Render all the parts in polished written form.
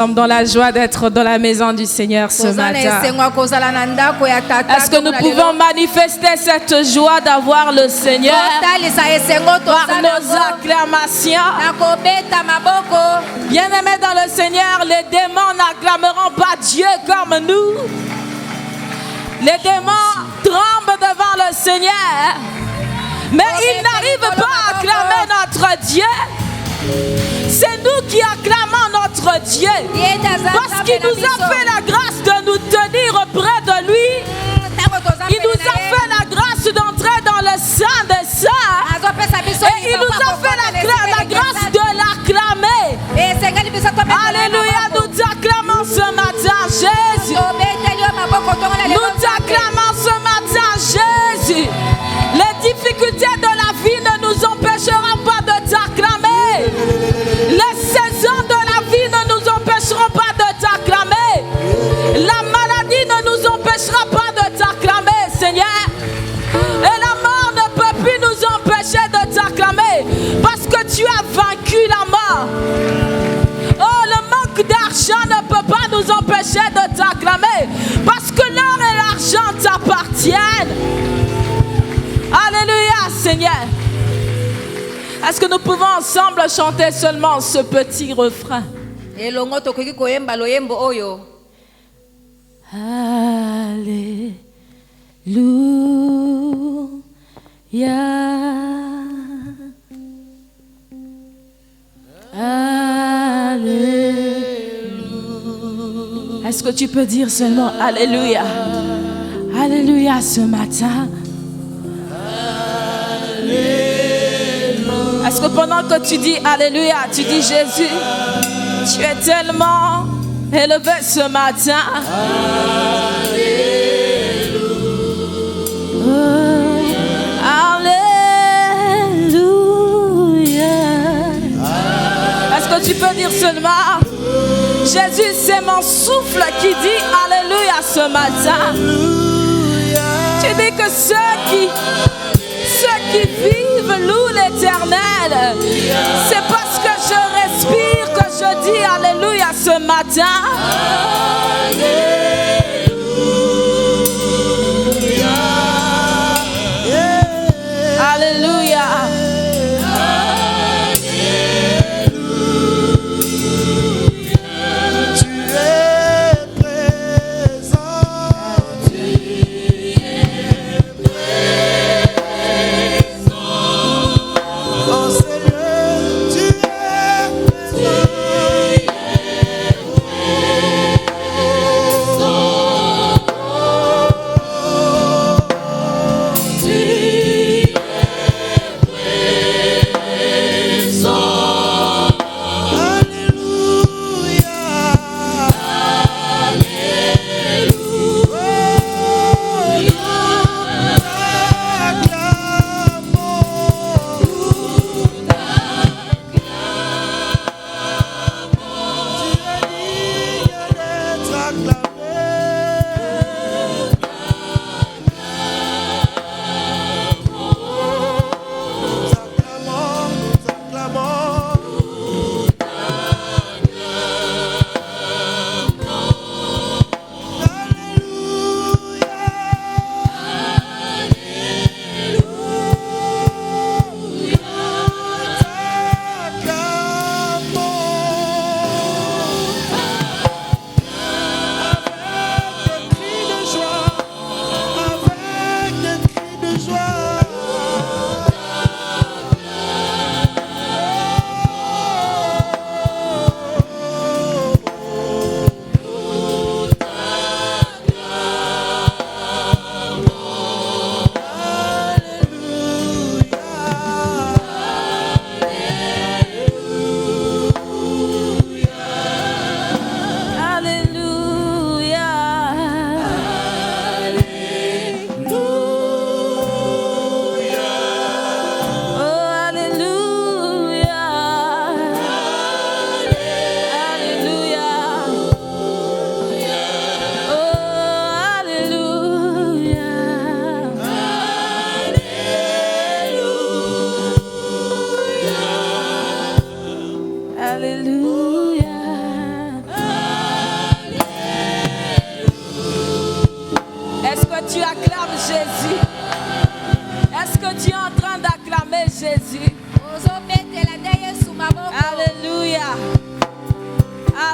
sommes dans la joie d'être dans la maison du Seigneur ce matin. Est-ce que nous pouvons manifester cette joie d'avoir le Seigneur par nos acclamations? Bien-aimés dans le Seigneur, les démons n'acclameront pas Dieu comme nous. Les démons tremblent devant le Seigneur, mais ils n'arrivent pas à acclamer notre Dieu. C'est nous qui acclamons notre Dieu parce qu'il nous a fait la grâce de nous tenir près de lui. Il nous a fait la grâce d'entrer dans le sein des saints et il nous a fait la grâce de l'acclamer. Alléluia, nous t'acclamons ce matin, Jésus. Nous t'acclamons ce matin, Jésus. Les difficultés de la vie ne nous empêcheront pas de t'acclamer. Les saisons de la vie ne nous empêcheront pas de t'acclamer. La maladie ne nous empêchera pas de t'acclamer, Seigneur. Et la mort ne peut plus nous empêcher de t'acclamer parce que tu as vaincu la mort. Oh, le manque d'argent ne peut pas nous empêcher de t'acclamer parce que l'or et l'argent t'appartiennent. Alléluia, Seigneur. Est-ce que nous pouvons ensemble chanter seulement ce petit refrain? Alléluia. Alléluia. Est-ce que tu peux dire seulement Alléluia? Alléluia ce matin. Est-ce que pendant que tu dis Alléluia, tu dis Jésus, tu es tellement élevé ce matin. Alléluia. Est-ce que tu peux dire seulement Jésus, c'est mon souffle qui dit Alléluia ce matin. Tu dis que ceux qui vivent louent l'Éternel. C'est parce que je respire que je dis Alléluia ce matin. Alléluia.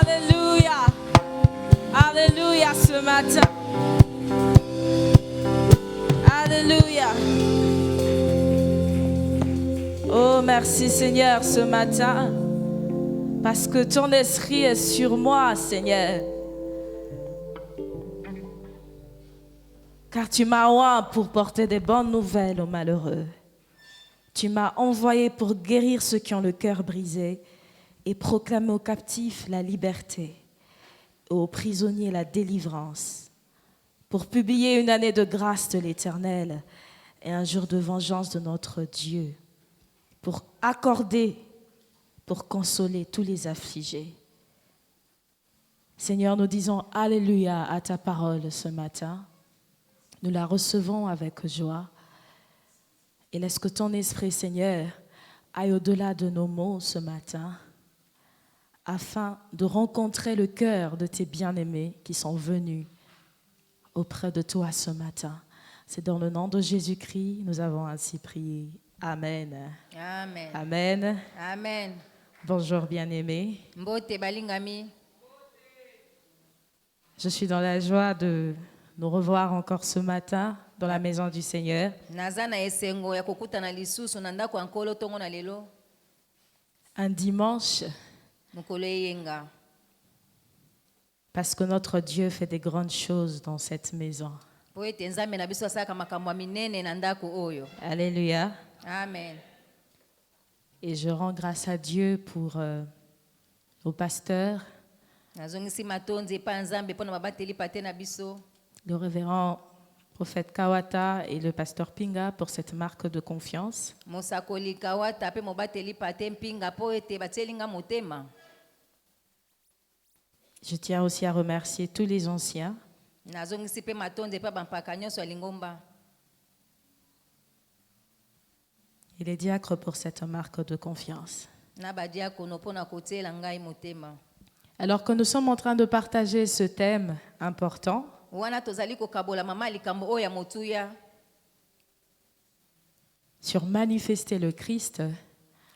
Alléluia. Alléluia ce matin. Alléluia. Oh, merci Seigneur ce matin. Parce que ton esprit est sur moi, Seigneur. Car tu m'as oint pour porter des bonnes nouvelles aux malheureux. Tu m'as envoyé pour guérir ceux qui ont le cœur brisé et proclamer aux captifs la liberté et aux prisonniers la délivrance, pour publier une année de grâce de l'Éternel et un jour de vengeance de notre Dieu, pour accorder, pour consoler tous les affligés. Seigneur, nous disons Alléluia à ta parole ce matin. Nous la recevons avec joie. Et laisse que ton esprit, Seigneur, aille au-delà de nos mots ce matin, afin de rencontrer le cœur de tes bien-aimés qui sont venus auprès de toi ce matin. C'est dans le nom de Jésus-Christ, nous avons ainsi prié. Amen. Amen. Amen. Amen. Bonjour bien-aimés. Mbote balingami. Je suis dans la joie de nous revoir encore ce matin dans la maison du Seigneur. Nazana esengo ya kokutana lisusu na ndako ankolo tongo na lelo. Un dimanche, Mukolo yenga. parce que notre Dieu fait des grandes choses dans cette maison. Po ete nzambe na biso asaka makambo minene na ndako oyo. Alléluia. Amen. Et je rends grâce à Dieu pour au pasteur, Nazongisi matonzi pa nzambe pona mabateli pate na biso. le révérend prophète Kawata et le pasteur Pinga pour cette marque de confiance. Mosakoli kawata pe mobateli pate mpinga po ete batielinga motema. Je tiens aussi à remercier tous les anciens Nazongisi pe matonzi pa bampaka nyonso ya lingomba. et les diacres pour cette marque de confiance. Na badiakono pona kotiela ngai motema. Alors que nous sommes en train de partager ce thème important, Wana tozali kokabola mama likambo oyo ya motuya. sur manifester le Christ,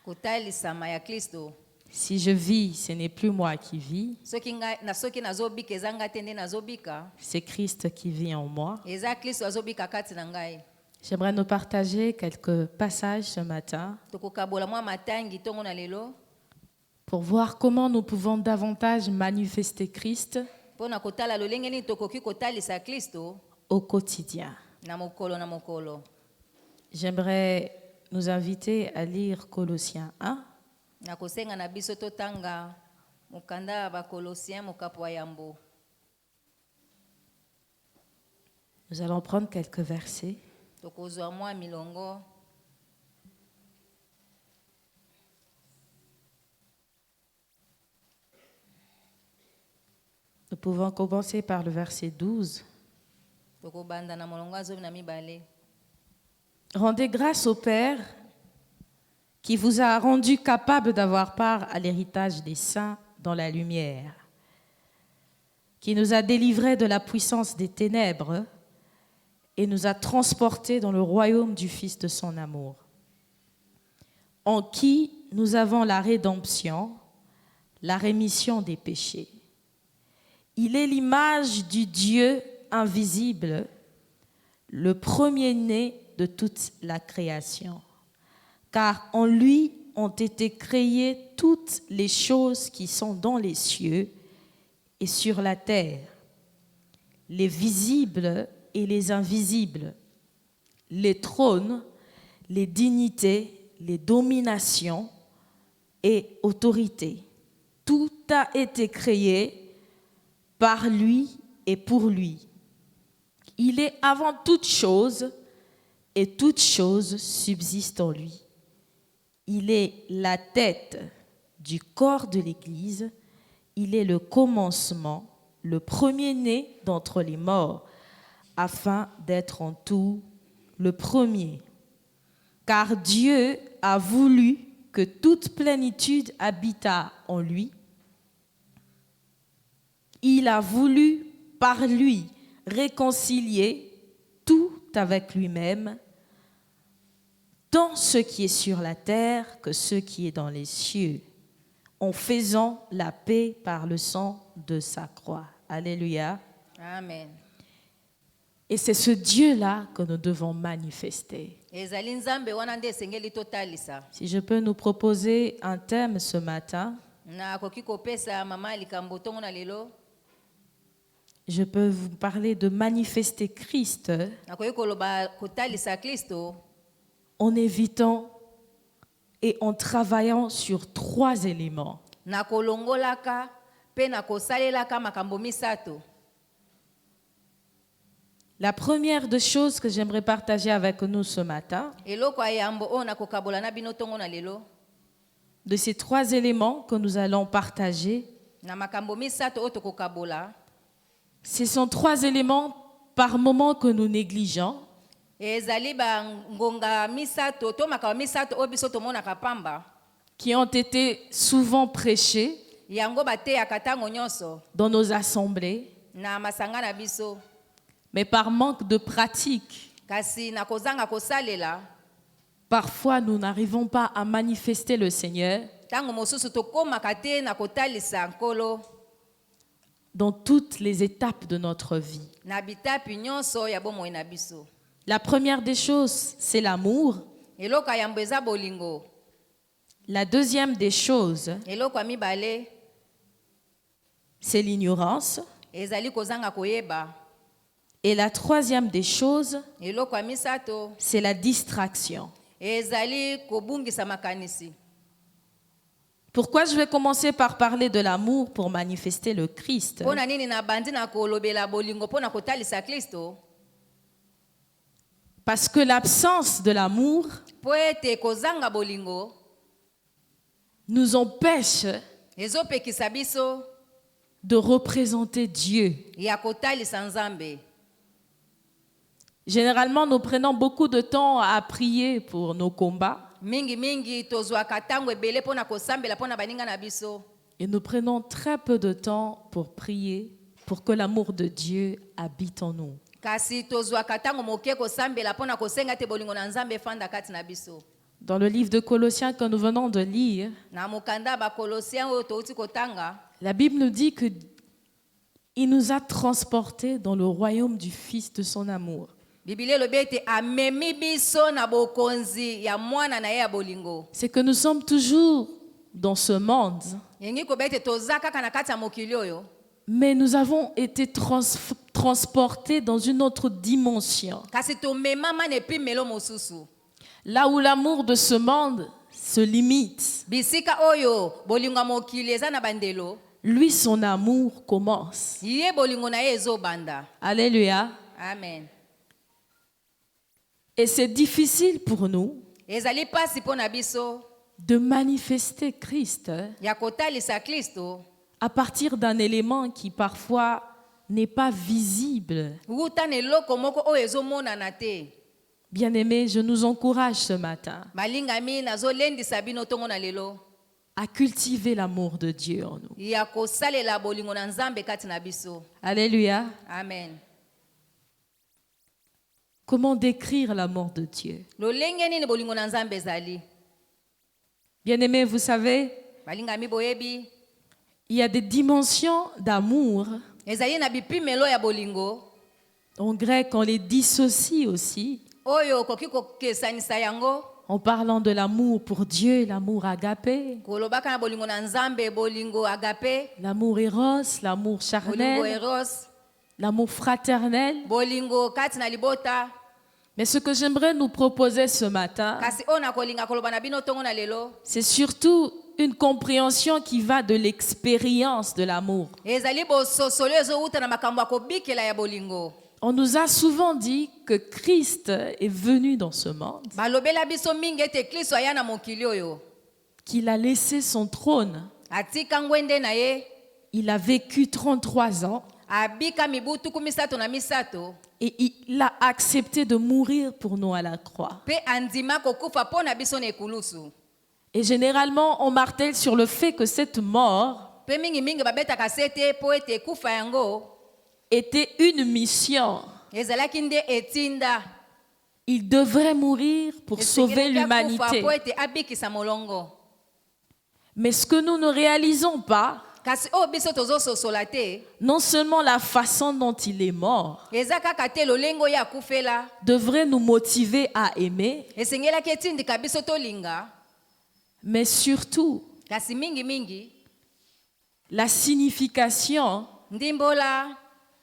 Kotalisama ya Kristo. si je vis, ce n'est plus moi qui vis, Soki nazobika ezanga te nde nazobika. c'est Christ qui vit en moi. Eza Kristo azobika kati na ngai. J'aimerais nous partager quelques passages ce matin Tokokabola mwa matangi tongo na lelo. pour voir comment nous pouvons davantage manifester Christ Pona kotala lolenge nini tokoki kotalisa Kristo au quotidien. na mokolo na mokolo. J'aimerais nous inviter à lire Colossiens 1, Na kosenga na biso totanga mokanda ba Colossiens mokapo ya yambo. nous allons prendre quelques versets. Tokozwa mwa milongo. Nous pouvons commencer par le verset 12. Tokobanda na molongo azobi na mibale. Rendez grâce au Père qui vous a rendu capable d'avoir part à l'héritage des saints dans la lumière, qui nous a délivrés de la puissance des ténèbres et nous a transportés dans le royaume du Fils de son amour, en qui nous avons la rédemption, la rémission des péchés. Il est l'image du Dieu invisible, le premier-né de toute la création. Car en lui ont été créées toutes les choses qui sont dans les cieux et sur la terre, les visibles et les invisibles, les trônes, les dignités, les dominations et autorités. Tout a été créé par lui et pour lui. Il est avant toute chose et toute chose subsiste en lui. Il est la tête du corps de l'Église. Il est le commencement, le premier-né d'entre les morts, afin d'être en tout le premier. Car Dieu a voulu que toute plénitude habitât en lui. Il a voulu par lui réconcilier tout avec lui-même, tant ce qui est sur la terre que ce qui est dans les cieux, en faisant la paix par le sang de sa croix. Alléluia. Amen. Et c'est ce Dieu-là que nous devons manifester. Ezali nzambe wana nde esengeli totalisa. Si je peux nous proposer un thème ce matin, Nakoki kopesa mama likambo ntongo na lelo. je peux vous parler de manifester Christ Nakoki koloba kotalisa Kristo en évitant et en travaillant sur 3 éléments. nakolongolaka pe nakosalelaka makambo misato. La première des choses que j'aimerais partager avec nous ce matin, Eloko ayambo o nakokabola na bino ntongo na lelo. de ces 3 éléments que nous allons partager, Na makambo misato o tokokabola. ce sont 3 éléments par moment que nous négligeons, Ezali ba ngonga misato to makambo misato o biso tomonaka pamba. qui ont été souvent prêchés Yango bateyaka ntango nyonso dans nos assemblées, na masanga na biso. mais par manque de pratique, Kasi nakozanga kosalela parfois nous n'arrivons pas à manifester le Seigneur ntango mosusu tokomaka te na kotalisa nkolo dans toutes les étapes de notre vie. na bitapi nyonso ya bomoi na biso. La première des choses, c'est l'amour. Eloko ya yambo eza bolingo. La deuxième des choses, Eloko ya mibale c'est l'ignorance. ezali kozanga koyeba. Et la troisième des choses, Eloko ya misato c'est la distraction. ezali kobungisa makanisi. Pourquoi je vais commencer par parler de l'amour pour manifester le Christ? Mpona nini na bandi na kolobela bolingo mpona kotalisa Kristo? Parce que l'absence de l'amour Po ete kozanga bolingo nous empêche ezopekisa biso de représenter Dieu. ya kotalisa Nzambe. Généralement, nous prenons beaucoup de temps à prier pour nos combats Mingi tozwaka ntango ebele mpona kosambela mpona baninga na biso. et nous prenons très peu de temps pour prier pour que l'amour de Dieu habite en nous. Kasi tozwaka ntango moke kosambela mpona kosenga te bolingo na Nzambe efanda kati na biso. Dans le livre de Colossiens que nous venons de lire, Na mokanda bakolosien oyo touti kotanga, la Bible nous dit que il nous a transportés dans le royaume du Fils de son amour. Biblia elobi ete amemi biso na bokonzi ya mwana na ye ya bolingo. C'est que nous sommes toujours dans ce monde, Yengi koba ete toza kaka na kati ya mokili oyo, mais nous avons été transportés dans une autre dimension. kasi tomemama na epimelo mosusu. Là où l'amour de ce monde se limite, Bisika oyo bolingo ya mokili eza na bandelo, lui, son amour commence. ye bolingo na ye ezobanda. Alléluia. Amen. Et c'est difficile pour nous Ezali pasi mpona biso de manifester Christ ya kotalisa Kristo à partir d'un élément qui parfois n'est pas visible. wuta na eloko moko oyo ezomonana te. Bien-aimés, je nous encourage ce matin Balingami nazolendisa bino ntongo na lelo à cultiver l'amour de Dieu en nous. ya kosalela bolingo na Nzambe kati na biso. Alléluia. Amen. Comment décrire l'amour de Dieu? Lolenge nini bolingo na Nzambe ezali? Bien-aimés, vous savez, Balingami boyebi il y a des dimensions d'amour. ezali na bipimelo ya bolingo En grec, on les dissocie aussi oyo koki kokesanisa yango en parlant de l'amour pour Dieu, l'amour agapé, kolobaka na bolingo na Nzambe, bolingo agape, l'amour éros, l'amour bolingo charnel, eros, l'amour fraternel. bolingo kati na libota. Mais ce que j'aimerais nous proposer ce matin, Kasi ona kolinga koloba na bino tongo na lelo c'est surtout une compréhension qui va de l'expérience de l'amour. ezali bososolo ezowuta na makambo ya kobikela ya bolingo. On nous a souvent dit que Christ est venu dans ce monde, Balobela biso mingi ete Kristo aya na mokili oyo, qu'il a laissé son trône. atika ngwende na ye, Il a vécu 33 ans abika mibu tuku misato na misato, et il a accepté de mourir pour nous à la croix. pe andima kokufa mpo na biso na ekulusu. Et généralement, on martèle sur le fait que cette mort Pe mingi babetaka sete po ete ekufa yango était une mission. ezalaki nde etinda. Il devrait mourir pour sauver Esengelaki akufa l'humanité. po ete abikisa molongo. Mais ce que nous ne réalisons pas, kasi oyo biso tozososola te non seulement la façon dont il est mort, eza kaka te lolenge oyo akufela devrait nous motiver à aimer, esengelaki etindika biso tolinga, mais surtout kasi mingi la signification ndimbola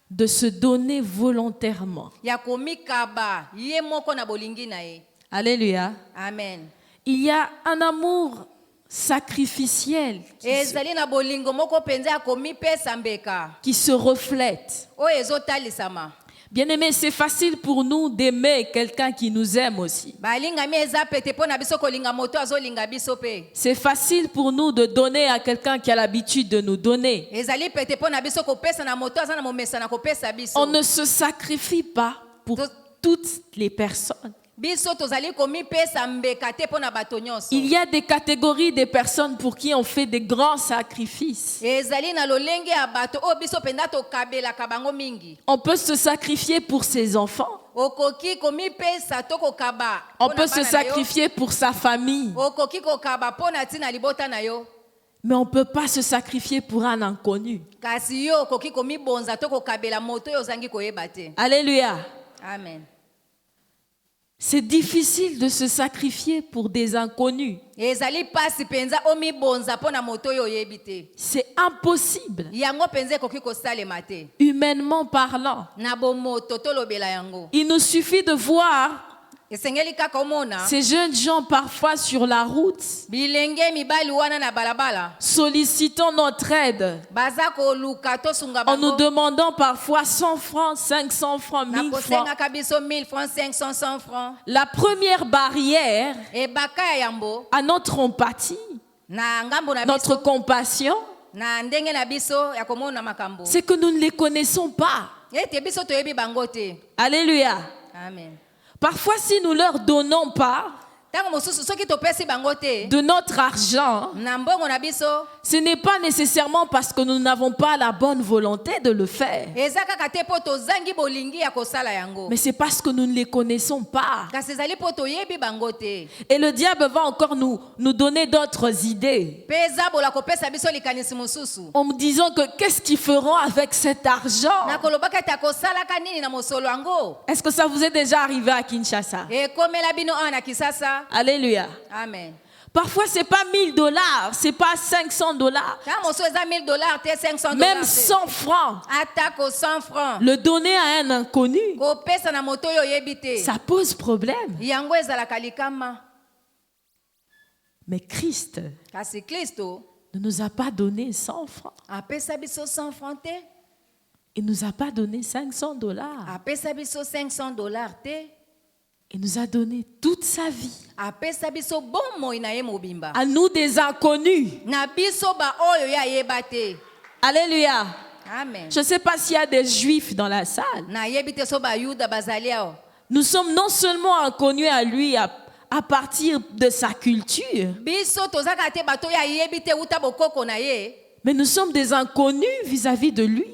de se donner volontairement. ya komikaba ye moko na bolingi na ye. Alléluia. Amen. Il y a un amour sacrificiel ezali na bolingo moko penza ya komipesa mbeka qui se reflète. oyo ezotalisama. Bien-aimés, c'est facile pour nous d'aimer quelqu'un qui nous aime aussi. balingami eza pete mpo na biso kolinga moto azolinga biso pe. C'est facile pour nous de donner à quelqu'un qui a l'habitude de nous donner. ezali pete mpo na biso kopesa na moto aza na momesa na kopesa biso. On ne se sacrifie pas pour toutes les personnes. biso tozali komipesa mbeka te mpo na bato nyonso. Il y a des catégories de personnes pour qui on fait des grands sacrifices. ezali na lolenge ya bato oyo biso mpenza tokabelaka bango mingi. On peut se sacrifier pour ses enfants. okoki komipesa to kokaba On mpo na peut se bana na yo. sacrifier pour sa famille. okoki kokaba mpo na ntina libota na yo. Mais on ne peut pas se sacrifier pour un inconnu. kasi yo okoki komibonza to kokabela moto oyo ozangi koyeba te. Alléluia. Amen. C'est difficile de se sacrifier pour des inconnus. ezali pasi mpenza omibonza mpo na moto oyo oyebi te. C'est impossible, yango mpenza ekoki kosalema te. humainement parlant. na bomoto tolobela yango. Il nous suffit de voir esengeli kaka omona ces jeunes gens parfois sur la route bilenge mibali wana na balabala sollicitant notre aide baza koluka tosunga en nous bango demandant parfois 100 francs, 500 francs, na 1000 francs. kosengaka biso 1000 francs 500 100 francs. La première barrière ebaka ya yambo à notre empathie, na ngambo na notre biso compassion, na ndenge na biso ya komona makambo c'est que nous ne les connaissons pas. ete biso toyebi bango te. Alléluia. Amen. Parfois, si nous leur donnons pas ntango mosusu soki topesi bango te de notre argent, na mbongo na biso ce n'est pas nécessairement parce que nous n'avons pas la bonne volonté de le faire, eza kaka te mpo tozangi bolingi ya kosala yango, mais c'est parce que nous ne les connaissons pas. kasi ezali mpo toyebi bango te. Et le diable va encore nous donner d'autres idées mpe eza bola kopesa biso likanisi mosusu en me disant que qu'est-ce qu'ils feront avec cet argent. na kolobaka ete akosalaka nini na mosolo yango. Est-ce que ça vous est déjà arrivé à Kinshasa? ekomela bino awa na kisasa. Alléluia. Amen. Parfois, c'est pas $1000, c'est pas $500, ntango mosusu eza $1000 te 500 même te 100 francs. atako 100 francs Le donner à un inconnu, kopesa na moto oyo oyebi te ça pose problème. yango ezalaka likama. Mais Christ kasi kristo ne nous a pas donné 100 francs. apesa biso 100 francs te, Il ne nous a pas donné $500. apesa biso $500 te, Il nous a donné toute sa vie. apesa biso bomoi na ye mobimba À nous des inconnus. na biso baoyo ye ayeba te. Alléluia. Amen. Je ne sais pas s'il y a des juifs dans la salle. nayebi te so bayuda bazali awa. Nous sommes non seulement inconnus à lui à partir de sa culture, biso tozaka te bato oyo ayebi te uta bokoko na ye, mais nous sommes des inconnus vis-à-vis de lui.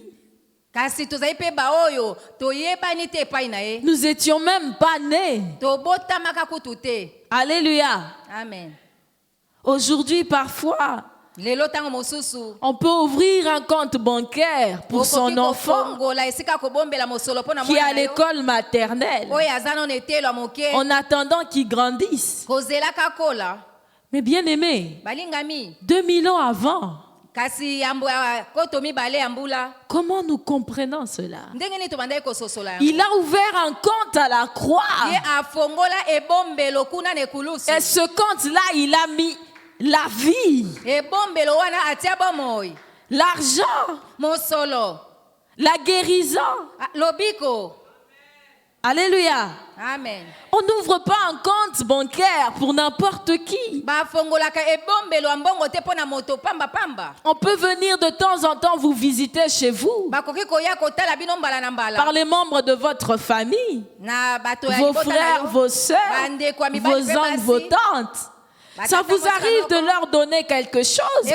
kasi tozali mpe baoyo toyebani te epai na ye, Nous étions même pas nés. tobotamaka kutu te. Alléluia. Amen. Aujourd'hui, parfois, lelo ntango mosusu on peut ouvrir un compte bancaire pour son okoki enfant kofongola esika kobombela mosolo mpo na qui est à mwana na yo l'école maternelle oyo aza nano etelo ya moke en attendant qu'il grandisse. kozelaka kola. Mais bien aimé, balingami 2000 ans avant, kasi yambo ya koto mibale ya mbula comment nous comprenons cela? ndenge nini tobandaki kososola yango. Il a ouvert un compte à la croix. ye afongola ebombelo kuna na ekulusu, Et ce compte-là, il a mis la vie, ebombelo wana atia bomoi, l'argent, mosolo, la guérison. lobiko. Alléluia. Amen. On n'ouvre pas un compte bancaire pour n'importe qui. bafongolaka ebombelo ya mbongo te mpo na moto pamba pamba. On peut venir de temps en temps vous visiter chez vous, bakoki koya kotala bino mbala na mbala par les membres de votre famille, na bato ya vos libota na frères, yo, vos sœurs, bandeko ya mibali vos mpe oncles, vos basi. tantes. Ça vous arrive de leur donner quelque chose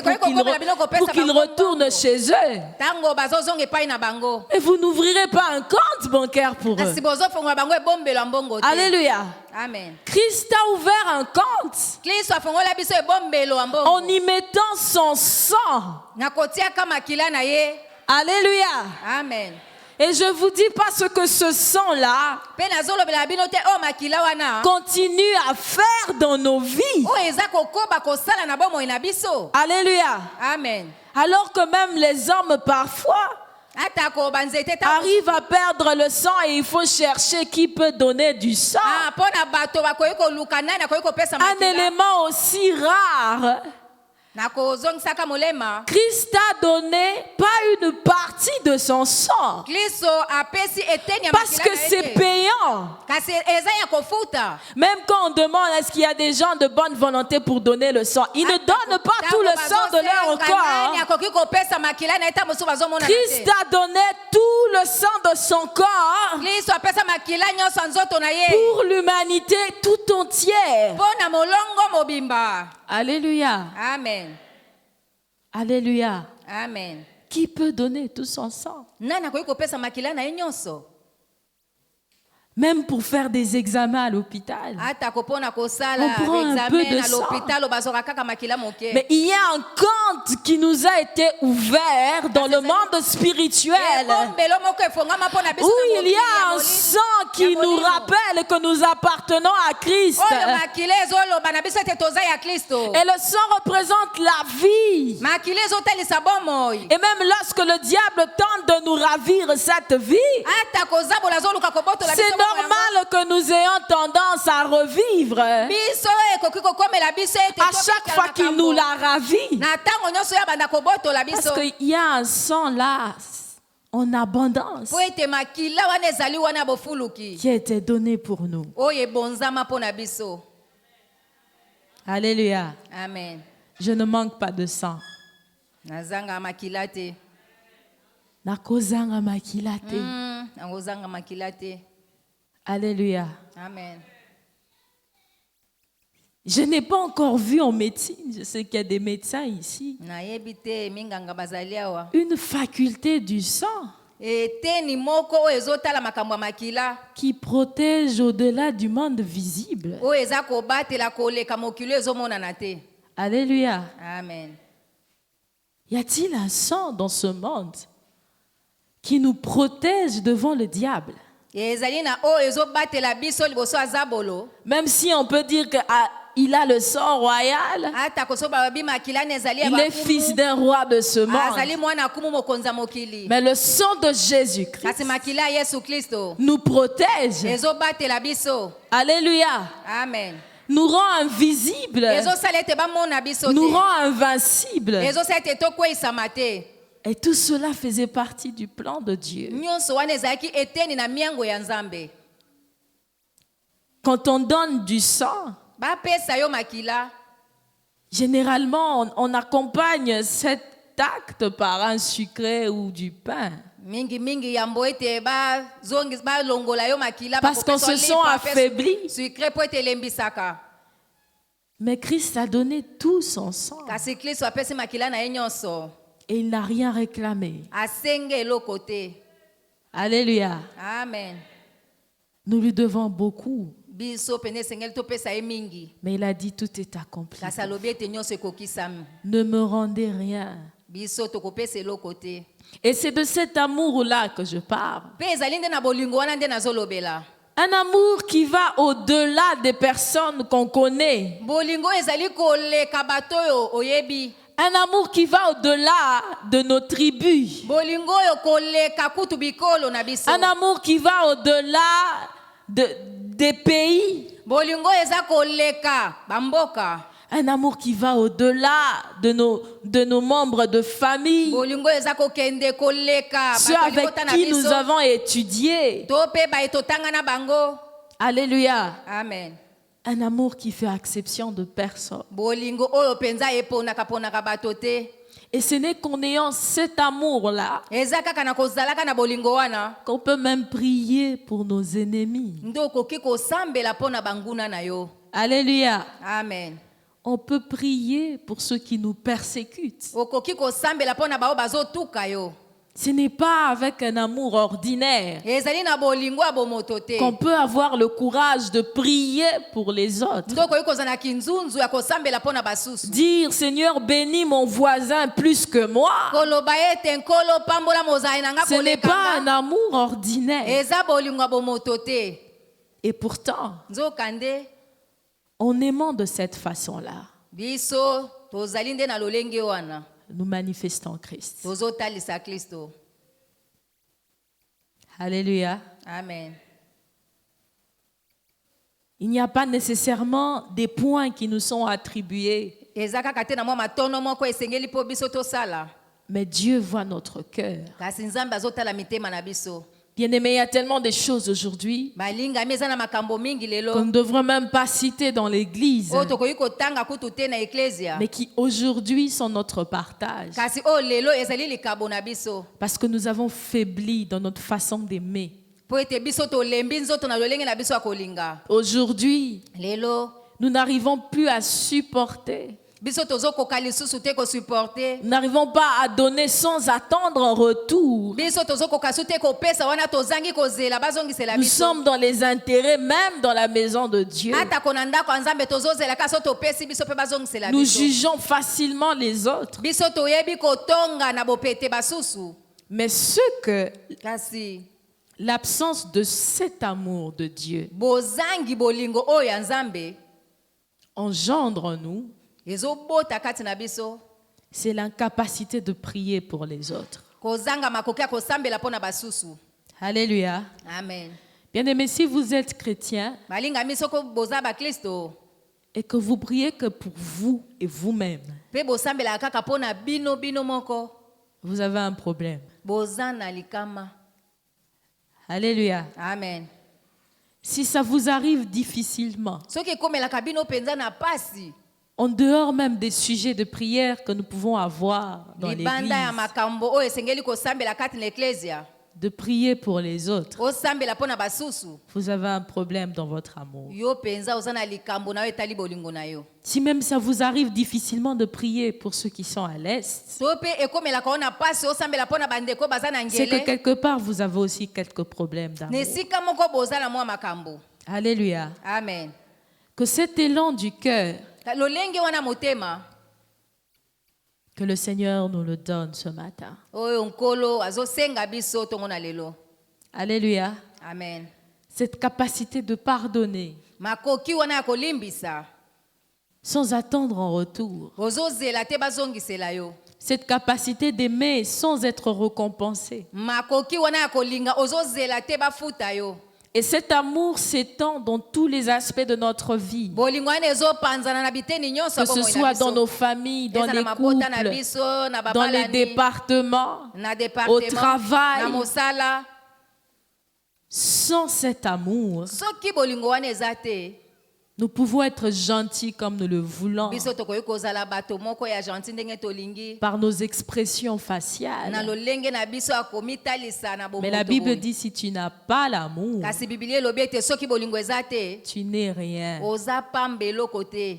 pour qu'ils retournent chez eux. Tango bazozonga epai na bango. Et vous n'ouvrirez pas un compte bancaire pour eux. Kasi bozofungola bango ebombelo mbongo te. Alléluia. Amen. Christ a ouvert un compte Kristo afungola biso ebombelo mbongo. en y mettant son sang. Na kotiaka makila na ye. Alléluia. Amen. Et je vous dis parce que ce sang-là Pe nazolobela bino te o makila wana. continue à faire dans nos vies. O eza kokoba kosala na bomoi na biso. Alléluia. Amen. Alors que même les hommes parfois Atako banzete ta. arrivent à perdre le sang et il faut chercher qui peut donner du sang. Ah, pona bato bakoyi koluka nani akoyi kopesa Un makila. élément aussi rare. Na kozongisaka molema. Christ a donné pas une partie de son sang Kristo apesi eteni ya parce makila que na ye c'est te. payant. Kasi eza ya kofuta. Même quand on demande est-ce qu'il y a des gens de bonne volonté pour donner le sang, ils ne donnent pas tout le sang de leur corps. Christ a donné tout le sang de son corps pour l'humanité tout entière. Alléluia. Amen. Alléluia. Amen. Qui peut donner tout son sang? Nani akoki kopesa makila na ye nyonso? Même pour faire des examens à l'hôpital. Ata kopona kosala On prend un peu examen de à sang. l'hôpital bazora kaka makila moke. Mais il y a un compte qui nous a été ouvert dans le monde spirituel. Où il y a un sang qui nous rappelle que nous appartenons à Christ. Et le sang représente la vie. Et même lorsque le diable tente de nous ravir cette vie, c'est normal que nous ayons tendance à revivre à chaque fois qu'il nous l'a ravi. Parce qu'il y a un sang là en abondance qui a été donné pour nous. Alléluia. Amen. Je ne manque pas de sang. Nazanga makila te. Nakozanga makila te. Nakozanga makila te. Alléluia. Amen. Je n'ai pas encore vu en médecine, je sais qu'il y a des médecins ici, Nayebi te minganga bazali awa. une faculté du sang Eteni moko oyo ezotala makambo ya makila. qui protège au-delà du monde visible. Oyo eza kobatela koleka mokili ezomonana te. Alléluia. Amen. Y a-t-il un sang dans ce monde qui nous protège devant le diable? Ezali na oyo ezobatela biso liboso ya bolo. Même si on peut dire qu'il a le sang royal, Ata kosoba babi makila na ezali ya il est bakumu. fils d'un roi de ce Azali monde. mwana kumu mokonza mokili. Mais le sang de Jésus-Christ Kasi makila ya Yesu Kristo. nous protège. Ezobatela biso. Alléluia. Amen. Nous rend invisibles, Ezosala ete bamona biso nous te. rend invincibles. Ezosala ete tokweyisama te. Et tout cela faisait partie du plan de Dieu. Nyonso wana ezalaki eteni na miango ya Nzambe. Quand on donne du sang, Bapesa yo makila. généralement, on accompagne cet acte par un sucré ou du pain. Mingi mingi yambo ete ba longola yo makila. Parce qu'on se sent affaibli. Sucre po ete lembisaka. Mais Christ a donné tout son sang Kasi Kristo apesi makila na ye nyonso. et il n'a rien réclamé. Asenge eloko te. Alléluia. Amen. Nous lui devons beaucoup. Biso pene sengeli topesa ye mingi. Mais il a dit tout est accompli. Kasi alobi ete nyonso ekokisami. Ne me rendez rien. Biso tokopesa eloko te. Et c'est de cet amour-là que je parle. Pe ezali nde na bolingo wana nde nazolobela. Un amour qui va au-delà des personnes qu'on connaît. Bolingo ezali koleka bato oyo oyebi. Un amour qui va au-delà de nos tribus. Bolingo oyo koleka kutu bikolo na biso. Un amour qui va au-delà des pays. Bolingo eza koleka bamboka. Un amour qui va au-delà de nos membres de famille. Bolingo eza kokende koleka Ceux avec qui nous avons étudié. Tope ba etotanga na bango. Alléluia. Amen. Un amour qui fait exception de personne. Bolingo oyo penza eponaka ponaka bato te. Et ce n'est qu'en ayant cet amour-là Eza kaka na kozalaka na bolingo wana. qu'on peut même prier pour nos ennemis. Ndo koki kosambela pona banguna na yo. Alléluia. Amen. On peut prier pour ceux qui nous persécutent. okoki kosambela mpo na bao bazotuka yo. Ce n'est pas avec un amour ordinaire ezali na bolingo ya bomoto te. qu'on peut avoir le courage de prier pour les autres. nde okoki kozala na kinzunzu ya kosambela mpo na basusu. Dire, Seigneur, bénis mon voisin plus que moi. koloba ete nkolo pambola mozali na nga Ce n'est pas un kolekanga. amour ordinaire. eza bolingo ya bomoto te. Et pourtant, nzoka nde en aimant de cette façon-là, biso tozali nde na lolenge wana nous manifestons Christ. tozotalisa Kristo. Alléluia. Amen. Il n'y a pas nécessairement des points qui nous sont attribués, eza kaka te na mwa matono moko esengeli mpo biso tosala, mais Dieu voit notre cœur. kasi nzambe azotala mitema na biso. Bien-aimés, il y a tellement de choses aujourd'hui balingami eza na makambo mingi qu'on lelo ne devrait même pas citer dans l'Église, oyo tokoki kotanga kutu te na eklesia, mais qui aujourd'hui sont notre partage. kasi oyo lelo ezali likabo na biso Parce que nous avons faibli dans notre façon d'aimer. mpo ete biso tolembi nzoto na lolenge na biso ya kolinga. Aujourd'hui, lelo nous n'arrivons plus à supporter. biso tozokoka lisusu te kosuporte. Nous n'arrivons pas à donner sans attendre en retour. biso tozokoka su te kopesa wana tozangi kozela bazongisela Nous biso. sommes dans les intérêts, même dans la maison de Dieu. atako na ndako ya nzambe tozozela ka so topesi biso mpe bazongisela Nous biso. jugeons facilement les autres. biso toyebi kotonga na bopete basusu, Mais ce que kasi l'absence de cet amour de Dieu bozangi bolingo oyo ya nzambe engendre en nous, ezobota kati na biso, c'est l'incapacité de prier pour les autres. kozanga makoki ya kosambela mpo na basusu. Alléluia. Amen. Bien-aimés, si vous êtes chrétien balingami soko boza baklisto et que vous priez que pour vous et vous-même, mpe bosambelaka kaka mpo na bino moko, vous avez un problème. boza na likama. Alléluia. Amen. Si ça vous arrive difficilement, soki ekomelaka bino mpenza na pasi, en dehors même des sujets de prière que nous pouvons avoir dans libanda ya l'église, makambo oyo esengeli kosambela kati na eklesia, de prier pour les autres, osambela mpo na basusu, vous avez un problème dans votre amour. yo mpenza oza na likambo na yo etali bolingo na yo. Si même ça vous arrive difficilement de prier pour ceux qui sont à l'Est, so mpe ekomelaka ona pasi osambela mpo na bandeko baza na c'est que ngele, quelque part vous avez aussi quelques problèmes na d'amour. esika moko boza na mwa makambo. Alléluia. Amen. Que cet élan du cœur, lolenge wana motema que le Seigneur nous le donne ce matin. oyo nkolo azosenga biso tongo na lelo. Alléluia. Amen. Cette capacité de pardonner makoki wana ya kolimbisa, sans attendre en retour. ozozela te bazongisela yo. Cette capacité d'aimer sans être récompensé. makoki wana ya kolinga, ozozela te bafuta yo. Et cet amour s'étend dans tous les aspects de notre vie. bolingo wana ezopanzana na biteni nyonso Que ce soit dans nos familles, dans les couples, dans les départements, na au département, travail. na mosala. Sans cet amour, soki bolingo wana eza te, nous pouvons être gentils comme nous le voulons biso tokoki kozala bato moko ya gentil ndenge tolingi, par nos expressions na faciales. lolenge na biso ya komitalisa na Mais la bomoto Bible boye. dit si tu n'as pas l'amour, kasi biblia elobi ete soki bolingo eza te, tu n'es rien. oza pamba eloko te.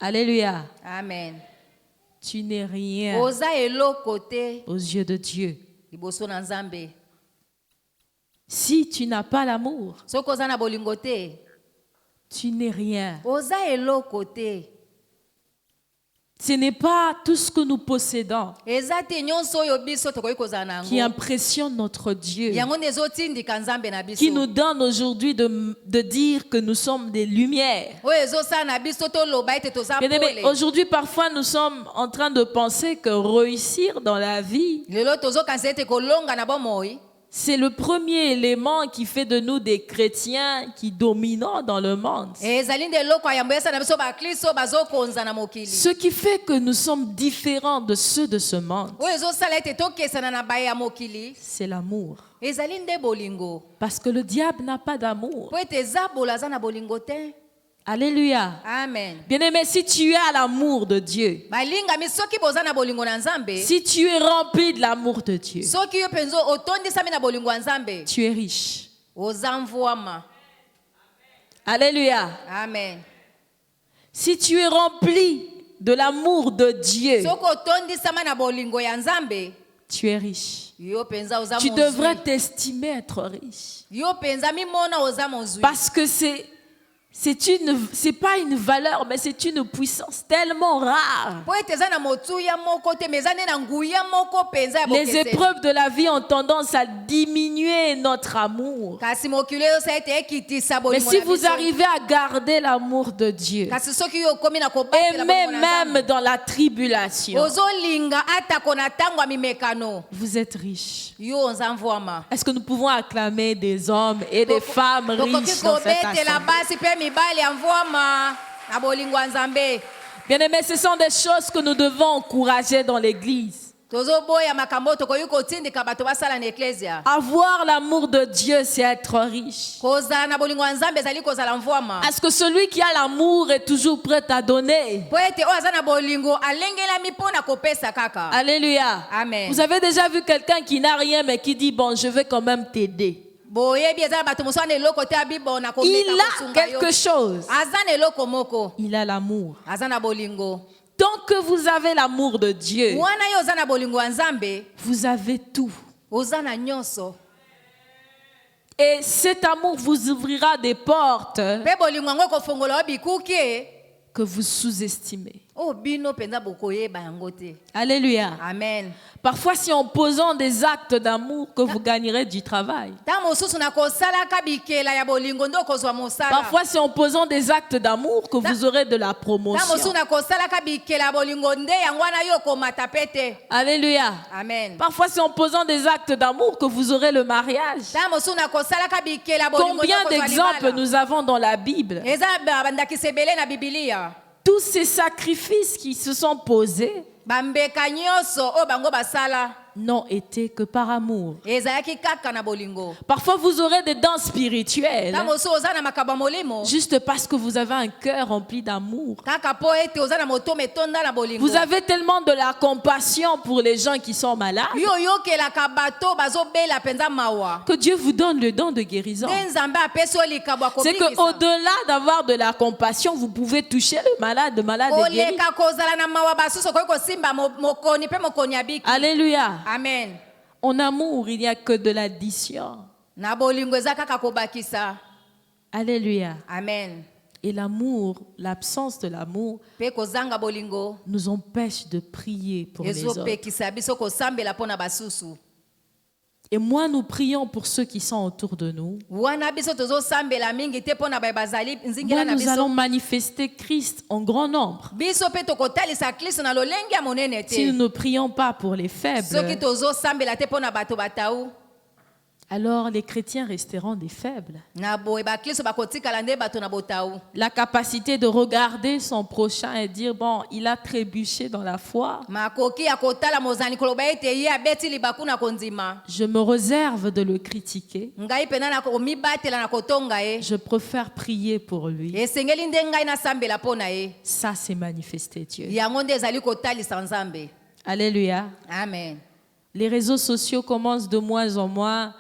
Alléluia. Amen. Tu n'es rien oza eloko te aux yeux de Dieu. liboso na nzambe. Si tu n'as pas l'amour, soki oza na bolingo te, tu n'es rien. oza eloko te. Ce n'est pas tout ce que nous possédons eza te nyonso oyo biso tokoki kozala na qui yango, impressionne notre Dieu, yango nde ezotindika nzambe na qui nous biso, donne aujourd'hui de dire que nous sommes des lumières. oyo ezosala na biso toloba ete toza Bien-aimés, pole. aujourd'hui, parfois, nous sommes en train de penser que réussir dans la vie, lelo tozokanisa ete kolonga na bomoi c'est le premier élément qui fait de nous des chrétiens qui dominons dans le monde. ezali nde eloko ya yambo esa na biso baklisto bazokonza na mokili, Ce qui fait que nous sommes différents de ceux de ce monde, oyo ezosala ete tokesana na baye ya mokili, c'est l'amour. ezali nde bolingo, Parce que le diable n'a pas d'amour. po ete eza bola aza na bolingo te. Alléluia. Amen. Bien-aimé, si tu as l'amour de Dieu, balingami soki boza na bolingo na nzambe, si tu es rempli de l'amour de Dieu, soki yo mpenza otondisami na bolingo ya nzambe, tu es riche. oza mvwama. Alléluia. Amen. Si tu es rempli de l'amour de Dieu, Soko otondisama na bolingo ya Nzambe, tu es riche. yo penza oza Tu mozwi. devrais t'estimer être riche. Yo penza mimona oza mozwi. Parce que c'est pas une valeur, mais c'est une puissance tellement rare. Po ete eza na motuya moko te, mais eza nde na nguya moko penza ya Les bokeseni. épreuves de la vie ont tendance à diminuer notre amour. Kasi mokili oyo sa ete ekitisa Mais bolingo si na vous biso. arrivez à garder l'amour de Dieu, Kasi soki yo okomi na kobatela aimer bolingo na même Nzambe, dans la tribulation, ozolinga atako na ntango ya mimekano, vous êtes riche. yo oza mvwama. Est-ce que nous pouvons acclamer des hommes et des femmes Tokoki riches dans cette kobetela assemblée? basi mpe mibali ya mvwama na bolingo ya Nzambe. Bien-aimés, ce sont des choses que nous devons encourager dans l'Église. Tozoboya makambo tokoki kotindika bato basala na eklesia. Avoir l'amour de Dieu, c'est être riche. Kozala na bolingo ya Nzambe ezali kozala mvwama. Est-ce que celui qui a l'amour est toujours prêt à donner? Po ete oyo aza na bolingo alengelami mpo na kopesa kaka. Alléluia. Amen. Vous avez déjà vu quelqu'un qui n'a rien mais qui dit, bon, je vais quand même t'aider. Boyebi eza bato mosusu ana eloko te abibo na komeka Il a kosunga yo. quelque chose. Aza na eloko moko. Il a l'amour. Aza na bolingo. Tant que vous avez l'amour de Dieu, Wana yo oza na bolingo ya Nzambe, vous avez tout. oza na nyonso. Et cet amour vous ouvrira des portes Pe bolingo yango kofongola yo bikuki que vous sous-estimez. o bino penza bokoyeba yango te. Alléluia. Amen. Parfois, c'est en posant des actes d'amour que vous gagnerez du travail. Ta mosusu na kosalaka bikela ya bolingo ndo kozwa mosala. Parfois, c'est en posant des actes d'amour que vous aurez de la Ta promotion. mosusu na kosalaka bikela ya bolingo nde yango wana yo komata pete. Alléluia. Amen. Parfois, c'est en posant des actes d'amour que vous aurez le mariage. Ta mosusu na kosalaka bikela ya bolingo Combien ndo kozwa d'exemples libala. nous avons dans la Bible? Eza bandakisa ebele na Biblia. Tous ces sacrifices qui se sont posés Bambeka nyonso o bango basala n'ont été que par amour. ezalaki kaka na bolingo. Parfois, vous aurez des dents spirituelles Ta mosusu oza na makaba molimo juste parce que vous avez un cœur rempli d'amour. kaka po ete oza na moto metonda na bolingo. Vous avez tellement de la compassion pour les gens qui sont malades Yo yokelaka bato bazobela penza mawa. que Dieu vous donne le don de guérison. Nde Nzambe apesi yo likabo ya C'est kobikisa. qu'au-delà d'avoir de la compassion, vous pouvez toucher le malade est guéri. Oleka kozala na mawa basusu okoki kosimba mokoni mpe mokoni abiki. Alléluia. Amen. En amour, il n'y a que de l'addition. Na bolingo eza kaka kobakisa. Alléluia. Amen. Et l'amour, l'absence de l'amour, Pe kozanga bolingo nous empêche de prier pour les autres. ezopekisa biso kosambela mpona basusu. Et moins nous prions pour ceux qui sont autour de nous, Wana biso tozosambela mingi te mpona baye bazali nzingela moins na nous biso. allons manifester Christ en grand nombre. Biso mpe tokotalisa Kristo na lolenge ya monene Si nous te. ne prions pas pour les Soki faibles, tozosambela te mpona bato batau, alors les chrétiens resteront des faibles. na boye bakristo bakotikala nde bato na botau. La capacité de regarder son prochain et dire, bon, il a trébuché dans la foi. Makoki ya kotala mozani koloba ete ye abeti libaku na kondima. Je me réserve de le critiquer. Ngai pena na komibatela na kotonga ye. Je préfère prier pour lui. Esengeli nde ngai nasambela mpona ye. Ça, c'est manifester Dieu. Yango nde ezali kotalisa Nzambe. Alléluia. Amen. Les réseaux sociaux commencent de moins en moins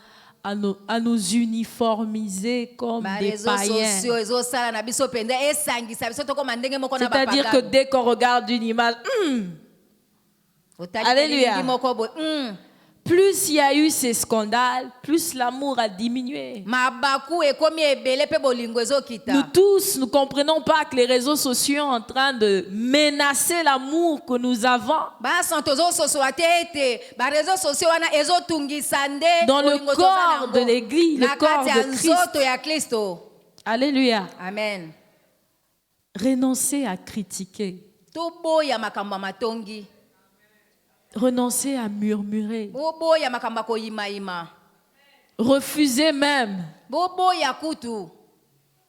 à nous uniformiser comme des Barezo païens. sociaux ezosala na biso pende esangisa biso tokoma ndenge moko na C'est-à-dire que bapagano. dès qu'on regarde une image, Alléluia. Alléluia. Moko boye. plus il y a eu ces scandales, plus l'amour a diminué. Mabaku ekomi ebele pe bolingo Nous ezokita. tous, nous ne comprenons pas que les réseaux sociaux sont en train de menacer l'amour que nous avons Basan tozososola te ete barezo sociaux wana ezotungisa nde dans le bolingo toza corps nango. de l'Église, le Na corps kati ya de Christ. nzoto ya Kristo. Alléluia. Amen. Renoncer à critiquer, Toboya makambo ya matongi. renoncer à murmurer, Boboya makambo ya koyimayima. refuser même, Boboya kutu.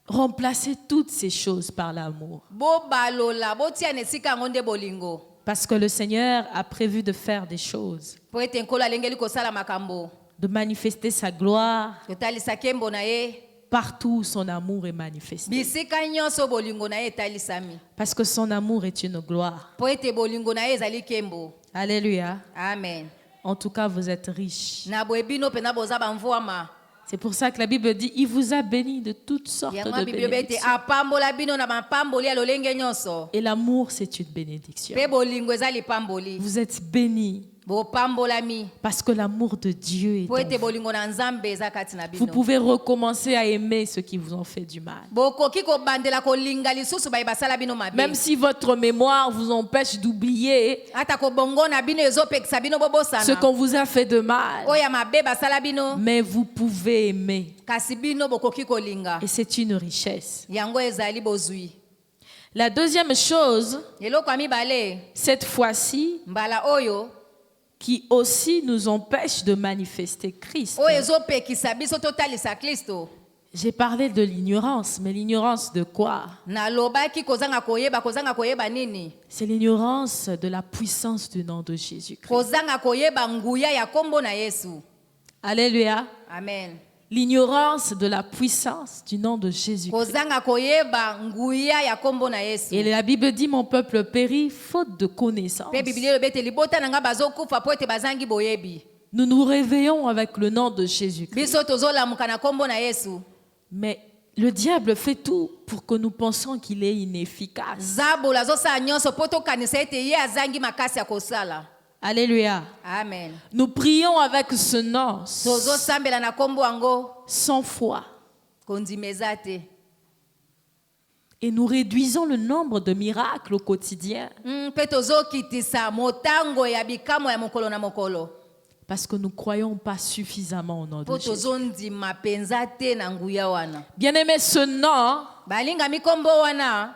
remplacer toutes ces choses par l'amour. Bobalola botia na esika yango nde bolingo. Parce que le Seigneur a prévu de faire des choses, Po ete nkolo alengeli kosala makambo. de manifester sa gloire Kotalisa kembo na ye. partout où son amour est manifesté. Bisika nyonso bolingo na ye etalisami. Parce que son amour est une gloire. Po ete bolingo na ye ezali kembo. Alléluia. Amen. En tout cas, vous êtes riches. Na boye bino pena boza bamvwama. C'est pour ça que la Bible dit, il vous a béni de toutes sortes yango de Bible ete bénédictions. apambola bino na mapamboli ya lolenge nyonso Et l'amour, c'est une bénédiction. pe bolingo eza lipamboli Vous êtes bénis bopambolami parce que l'amour de Dieu est po en ete vous. bolingo na nzambe eza kati na Vous bino pouvez recommencer à aimer ceux qui vous ont fait du mal. bokoki kobandela kolinga lisusu baye basala bino mabe Même si votre mémoire vous empêche d'oublier ata kobongo na bino ezopekisa bino ce bobosana qu'on vous a fait de mal, oyo ya mabe basala bino mais vous pouvez aimer. kasi bino bokoki kolinga Et c'est une richesse. yango ezali bozwi La deuxième chose, eloko ya mibale cette fois-ci, mbala oyo qui aussi nous empêche de manifester Christ. oyo ezopekisa biso totalisa kristo J'ai parlé de l'ignorance, mais l'ignorance de quoi? nalobaki kozanga koyeba nini C'est l'ignorance de la puissance du nom de Jésus-Christ. kozanga koyeba nguya ya kombo na yesu Alléluia. amen L'ignorance de la puissance du nom de Jésus-Christ. kozanga koyeba nguya ya kombo na yesu Et la Bible dit, mon peuple périt faute de connaissance. pe biblia elobi ete libota na nga bazokufa po ete bazangi boyebi Nous nous réveillons avec le nom de Jésus-Christ. biso tozolamuka na kombo na yesu Mais le diable fait tout pour que nous pensions qu'il est inefficace. zabola azosala nyonso po tokanisa ete ye azangi makasi ya kosala Alléluia. amen Nous prions avec ce nom tozosambela na kombo yango sans foi. kondima eza te Et nous réduisons le nombre de miracles au quotidien mpe tozokitisa motango ya bikamwa ya mokolo na mokolo parce que nous ne croyons pas suffisamment au nom de po Jésus. tozondima mpenza te na nguya wana Bien-aimé, ce nom balingami kombo wana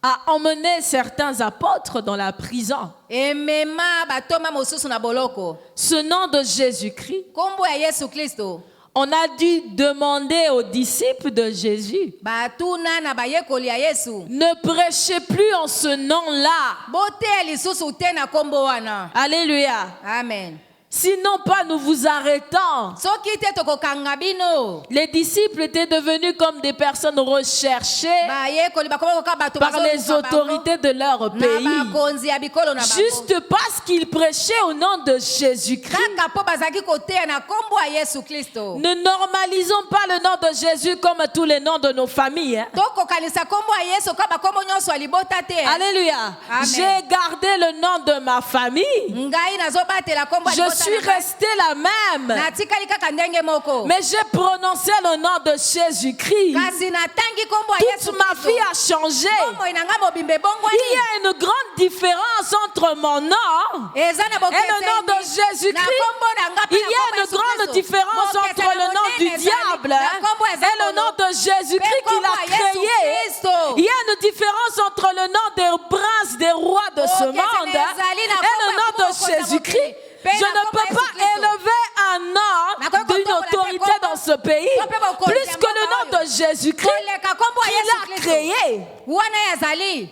a emmené certains apôtres dans la prison. emema batoma mosusu na boloko Ce nom de Jésus-Christ, kombo ya yesu kristo on a dû demander aux disciples de Jésus, batuna na bayekoli ya yesu ne prêchez plus en ce nom-là. boteya lisusu te na kombo wana Alléluia. amen Sinon pas nous vous arrêtons. soki te tokokanga bino Les disciples étaient devenus comme des personnes recherchées bayekoli bakoma koka bato par les bazoluka bango autorités de leur na pays. bakonzi ya bikolo na bango Juste parce qu'ils prêchaient au nom de Jésus-Christ. kaka mpo bazalaki koteya na kombo ya yesu kristo Ne normalisons pas le nom de Jésus comme tous les noms de nos familles. Hein. tokokanisa kombo ya yesu kaka bakombo nyonso ya libota te Alléluia. Amen. J'ai gardé le nom de ma famille. ngai nazobatela kombo ya Je libota suis na ngai. restée la même. natikali kaka ndenge moko Mais j'ai prononcé le nom de Jésus-Christ. kasi natangi kombo ya yesu Toute ma Kristo. vie a changé. bomoi na ngai mobimba Il ebongwani y a une grande différence entre mon nom eza na et le nom de bokeseni na Jésus-Christ. kombo na ngai mpe Il na y a kombo ya une Yesu grande Kristo. différence entre Bokeseni le nom du monene ezali diable na kombo ya et le Zakolo. nom de Jésus-Christ Pe qu'il kombo a ya Yesu créé. Kristo. Il y a une différence entre le nom des princes, des rois de ce Bokeseni monde ezali na et le kombo ya nom de kombo ya Jésus-Christ. mokili. Pe Je na ne kombo peux ya pas Yesu Kristo. élever un nom Nakoki d'une kotombola pe autorité kombo. dans ce pays Pe bokonzi plus ya que le mboka nom de oyo. Jésus-Christ koleka kombo ya qu'il yesu a kristo créé. wana yazali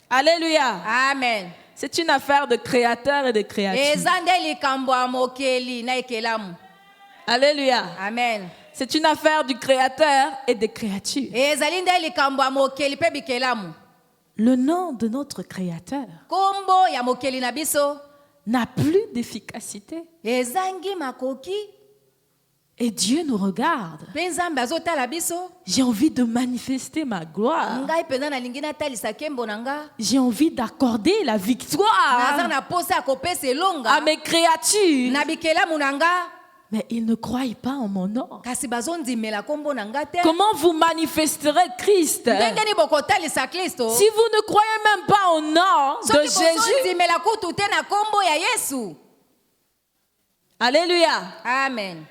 Alléluia. amen C'est une affaire de créateur et de créature. eza nde likambo ya mokeli na ekelamu Alléluia. amen C'est une affaire du créateur et des créatures. ezali nde likambo ya mokeli mpe bikelamu Le nom de notre créateur kombo ya mokeli na biso n'a plus d'efficacité. ezangi makoki Et Dieu nous regarde. mpe nzambe azotala biso J'ai envie de manifester ma gloire. ngai mpenza nalingi natalisa nkembo na nga J'ai envie d'accorder la naza victoire na posa ya kopesa à elonga mes créatures. na bikelamu na nga Mais ils ne croient pas en mon nom. kasi bazondimela kombo na nga te Comment vous manifesterez Christ ndenge nini bokotalisa kristo si vous ne croyez même pas au nom de soki Jésus? bozondimela kutu te na kombo ya yesu Alléluia. amen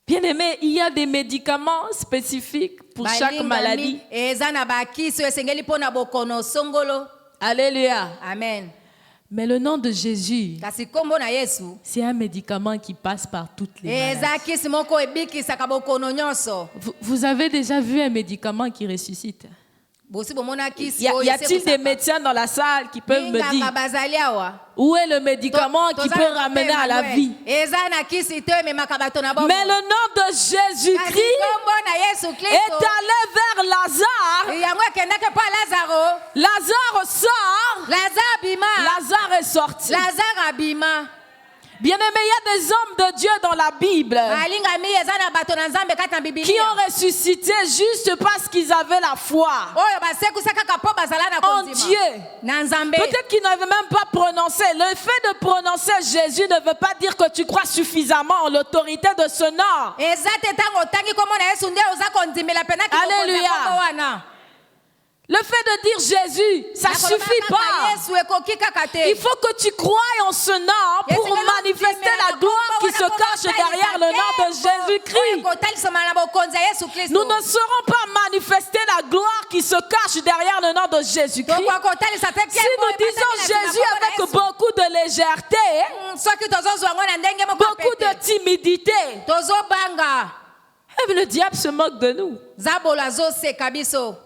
Bien-aimés, il y a des médicaments spécifiques pour chaque Balingami, maladie. eza na bakisi oyo esengeli mpo na bokono songolo Alléluia. amen Mais le nom de Jésus, kasi kombo na yesu c'est un médicament qui passe par toutes les maladies. eza kisi moko ebikisaka bokono nyonso Vous avez déjà vu un médicament qui ressuscite? bosi bomona kisi Y oyo a-t-il des médecins dans la salle qui peuvent me minganga dire bazali awa où est le médicament qui Toza peut na ramener à la mpe vie? eza na kisi te oyo ememaka bato na bomoi. Mais le nom de Kasi Jésus-Christ kombo na yesu est kristo allé vers Lazare. yango ekendaki mpo lazaro Lazare sort. lazare abima Lazare est sorti. lazare abima Bien-aimé, il y a des hommes de Dieu dans la Bible balingami eza na bato na nzambe kati na qui bibilia ont ressuscité juste parce qu'ils avaient la foi oyo basekuse kaka mpo bazala na en kondima Dieu. na nzambe. Peut-être qu'ils n'avaient même pas prononcé. Le fait de prononcer Jésus ne veut pas dire que tu crois suffisamment en l'autorité de ce nom. eza te ntango otangi kombo na yesu nde oza kondimela pena Alléluia. kikombo wana. Le fait de dire Jésus, ça ne suffit pas. yesu ekoki kaka te. Il faut que tu croies en ce nom pour manifester la gloire qui se cache derrière le nom de Jésus-Christ. ekotalisama na bokonzi ya yesu kristo. Nous ne saurons pas manifester la gloire qui se cache derrière le nom de Jésus-Christ. tokokotalisa te Si nous disons Jésus avec beaucoup de légèreté, soki tozozwa yango na ndenge moko beaucoup de timidité, tozobanga eh bien, le diable se moque de nous. zabolo azoseka biso.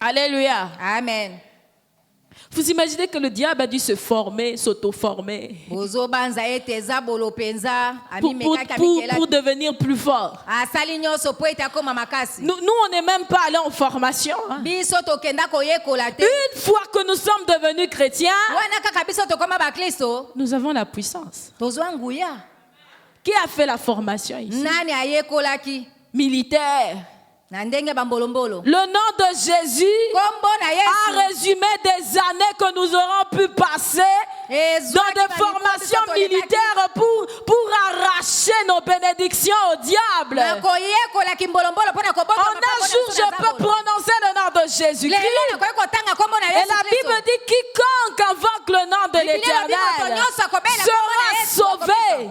Alléluia. Amen. Vous imaginez que le diable a dû se former, s'auto-former bozobanza ete zabolo penza pour amimekaki amikela devenir plus fort. asali nyonso po ete akoma makasi. Nous, on n'est même pas allés en formation. Hein. biso tokenda koyekola te Une fois que nous sommes devenus chrétiens, wana kaka biso tokoma bakristo nous avons la puissance. tozwa nguya. Qui a fait la formation ici? Nani ayekolaki Militaire. na ndenge bambolombolo. Le nom de Jésus kombo na a yesu résumé des années que nous aurons pu passer dans des formations militaires pour arracher nos bénédictions au diable. nakoyekolaki mbolombolo mpo na En kobota un jour, je peux prononcer le nom de Jésus-Christ. lelo nakoki kotanga kombo na Et yesu la Bible kristo. dit quiconque invoque le nom de l'Éternel sera sauvé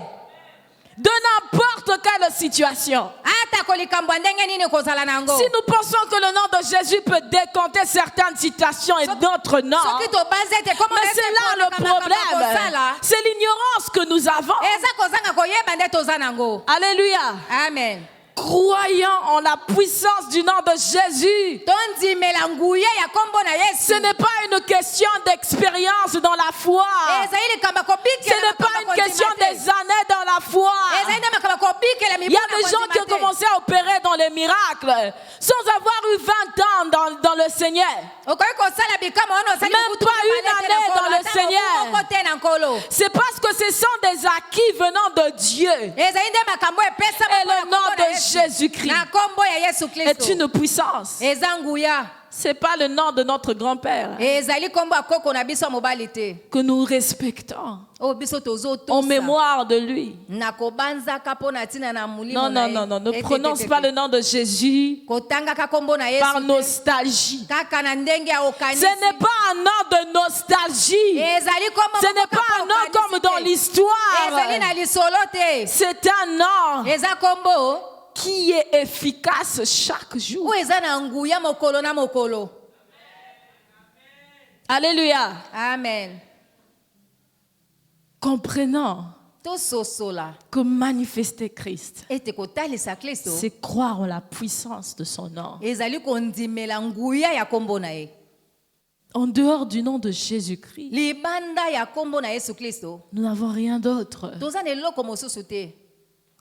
de n'importe quelle situation. ata kolikambwa ndenge nini kozala nango. Si nous pensons que le nom de Jésus peut décompter certaines situations et d'autres non, soki tobanza ete kombo na mais Yesu c'est là le ekolaka makambo ya problème. kosala, C'est l'ignorance que nous avons. eza kozanga koyeba nde toza nango. Alléluia. Amen. Croyant en la puissance du nom de Jésus. tondimela nguya ya kombo na Ce yesu. n'est pas une question d'expérience dans la foi. ezali likambo Ce kobikela n'est pas makambo une question kondima te. des années dans la foi. ezali nde makambo kobikela Il y a des gens qui ont mibona commencé à opérer dans les miracles sans avoir eu 20 ans dans le Seigneur. okoki kosala bikama wana osali Même butu pas mibale une te année na nkolo, dans le ata Seigneur. mobu moko te na nkolo. C'est parce que ce sont des acquis venant de Dieu ezali nde makambo epesama et le nom de Jésus-Christ na kombo ya yesu est kristo. une puissance. eza nguya. C'est pas le nom de notre grand-père ezali kombo ya koko na biso ya mobali te que nous respectons oyo biso en tozotosa mémoire de lui. na kobanzaka mpo na ntina na molimo Non, na non, ye. non, non. Ne Ete, prononce ete, pas ete. le nom de Jésus kotangaka kombo na par yesu te, nostalgie. kaka na ndenge ya Ce okanisi. n'est pas un nom de nostalgie. ezali kombo Ce n'est moko pas kaka un nom okanisi comme te. dans l'histoire. ezali na lisolo te. C'est un nom eza kombo qui est efficace chaque jour. oyo eza na nguya mokolo na mokolo. Alléluia. Amen. Comprenant tososola que manifester Christ, ete kotalisa kristo c'est croire en la puissance de son nom. ezali kondimela nguya ya kombo na ye. En dehors du nom de Jésus-Christ, libanda ya kombo na yesu kristo nous n'avons rien d'autre. toza na eloko mosusu te.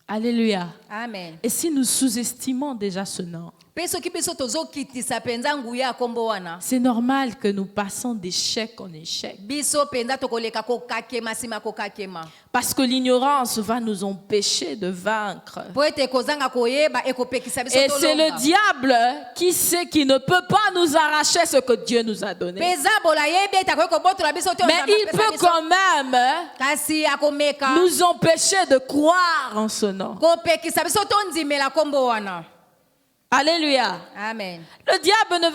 Alléluia. Amen. Et si nous sous-estimons déjà ce nom, mpe soki biso tozokitisa mpenza nguya ya kombo wana, c'est normal que nous passons d'échec en échec. biso mpenza tokoleka kokakema nsima kokakema. Parce que l'ignorance va nous empêcher de vaincre. po ete kozanga koyeba ekopekisa biso Et c'est le tolonga. diable qui sait qu'il ne peut pas nous arracher ce que Dieu nous a donné. mpenza bola yebi ete akoki kobotola biso te Mais Nzambe il apesa peut biso. quand même kasi akomeka nous empêcher de croire en ce nom. kopekisa biso tondimela kombo wana. Alléluia. Amen. Le diable ne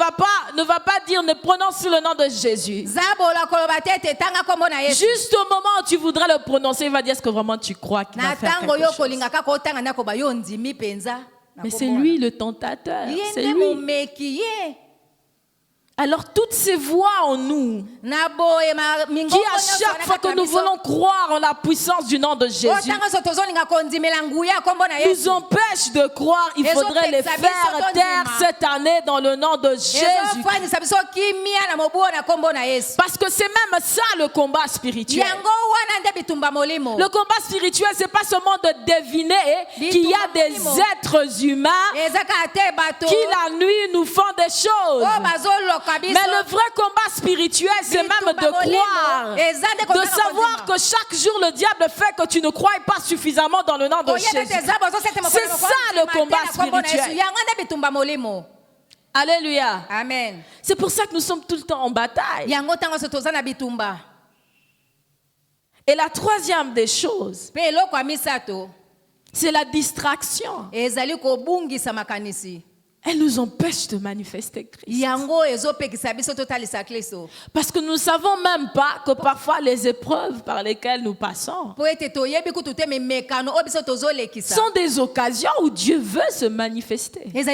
va pas dire ne prononce le nom de Jésus. zabola koloba te ete tanga kombo na yesu. Juste au moment où tu voudrais le prononcer, il va dire est-ce que vraiment tu crois qu'il va na faire ntango quelque yo chose. kolingaka kotanga ndako ba yo ndimi mpenza. na Mais kombo c'est wana. lui le tentateur. Ye C'est nde lui. momeki ye. Alors toutes ces voix en nous na boye mingongo qui à chaque fois que nous voulons croire en la puissance du nom de Jésus otanga so tozolinga kondimela nguya kombo na nous yesu. empêchent de croire, il faudrait les faire taire cette année dans le nom de Jésus. ezofandisa biso kimia na mobuo na kombo na yesu. Parce que c'est même ça le combat spirituel. yango wana nde bitumba molimo. Le combat spirituel, c'est pas seulement de deviner qu'il y a des êtres humains ezaka te bato qui la nuit nous font des choses. oyo bazoloka kabiso. Mais le vrai combat spirituel, c'est même de croire. De savoir que chaque jour, le diable fait que tu ne crois pas suffisamment dans le nom de Jésus. C'est ça le combat spirituel. Alléluia. Amen. C'est pour ça que nous sommes tout le temps en bataille. Et la troisième des choses, c'est la distraction. Elle nous empêche de manifester Christ. Parce que nous ne savons même pas que parfois les épreuves par lesquelles nous passons sont des occasions où Dieu veut se manifester. Mais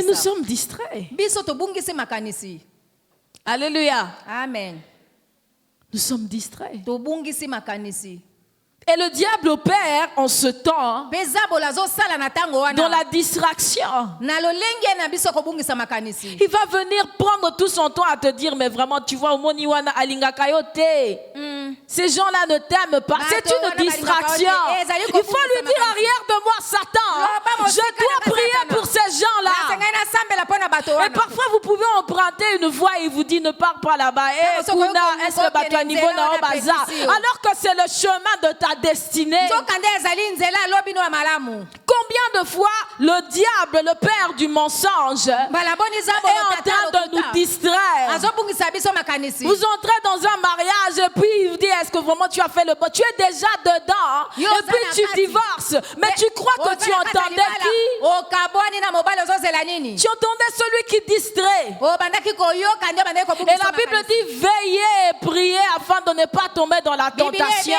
nous sommes distraits. Alléluia. Amen. Nous sommes distraits. Et le diable opère en ce temps dans la distraction. Il va venir prendre tout son temps à te dire, mais vraiment, tu vois, ces gens-là ne t'aiment pas. C'est une distraction. Il faut lui dire, arrière de moi, Satan. Je dois prier pour ces gens-là. Et parfois, vous pouvez emprunter une voix et il vous dit, ne pars pas là-bas. Alors que c'est le chemin de ta destinée. Combien de fois le diable, le père du mensonge, est en train de nous distraire? Vous entrez dans un mariage et puis il vous dit, est-ce que vraiment tu as fait le bon? Tu es déjà dedans et puis tu divorces. Mais tu crois que tu entendais qui? Tu entendais celui qui distrait. Et la Bible dit, veillez et priez afin de ne pas tomber dans la tentation.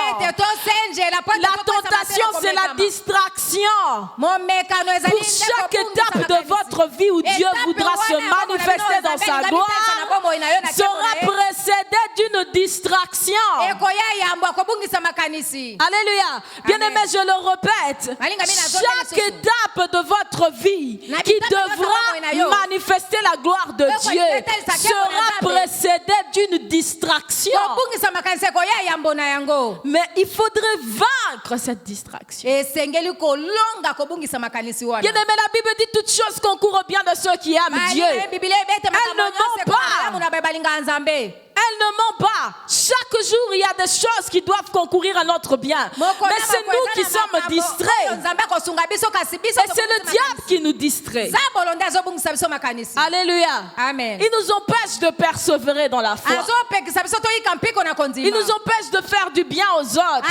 La tentation, c'est la distraction. Pour chaque étape de votre vie où Dieu voudra se manifester dans sa gloire, sera précédée d'une distraction. Alléluia. Bien-aimé, je le répète. Chaque étape de votre vie qui devra manifester la gloire de Dieu sera précédée d'une distraction. Mais il faudrait vaincre cette distraction. Bien-aimé, la Bible dit toutes choses concourent au bien de ceux qui aiment Dieu. Elle ne ment pas. Elle ne ment pas. Chaque jour, il y a des choses qui doivent concourir à notre bien. Mais c'est nous qui sommes distraits. Et c'est le diable qui nous distrait. Alléluia. Amen. Il nous empêche de persévérer dans la foi. Il nous empêche de faire du bien aux autres.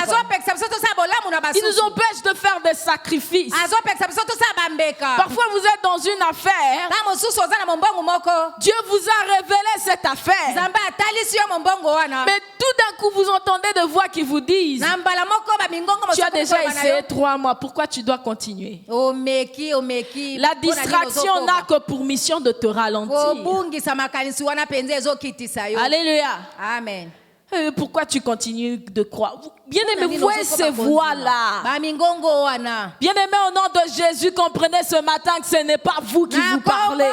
Il nous empêche de faire des sacrifices. Parfois, vous êtes dans une affaire. Dieu vous a révélé cette affaire. Mais tout d'un coup, vous entendez des voix qui vous disent, tu as déjà essayé 3 mois, pourquoi tu dois continuer? La distraction n'a que pour mission de te ralentir. Alléluia. Amen. Pourquoi tu continues de croire? Bien-aimé, voyez ces voix-là. Bien-aimé, au nom de Jésus, comprenez ce matin que ce n'est pas vous qui vous parlez.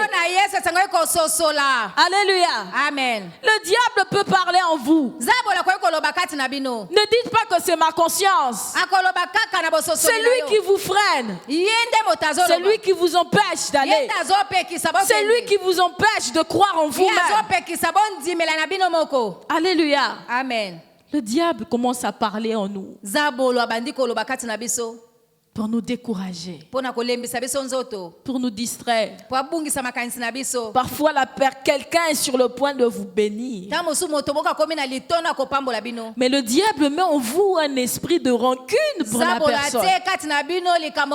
Alléluia. Amen. Le diable peut parler en vous. Ne dites pas que c'est ma conscience. C'est lui qui vous freine. C'est lui qui vous empêche d'aller. C'est lui qui vous empêche de croire en vous-même. Alléluia. Amen. Le diable commence à parler en nous pour nous décourager, pour nous distraire. Parfois, quelqu'un est sur le point de vous bénir. Mais le diable met en vous un esprit de rancune pour la personne.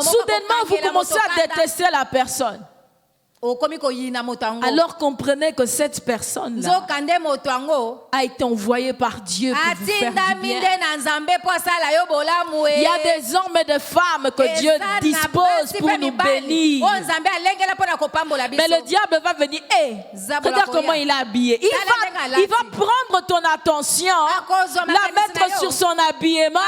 Soudainement, vous commencez à détester la personne. Alors comprenez que cette personne-là a été envoyée par Dieu pour vous faire du bien. Il y a des hommes et des femmes que Dieu dispose pour nous bénir. Mais le diable va venir. Regarde comment il est habillé. Il va prendre ton attention, la mettre sur son habillement,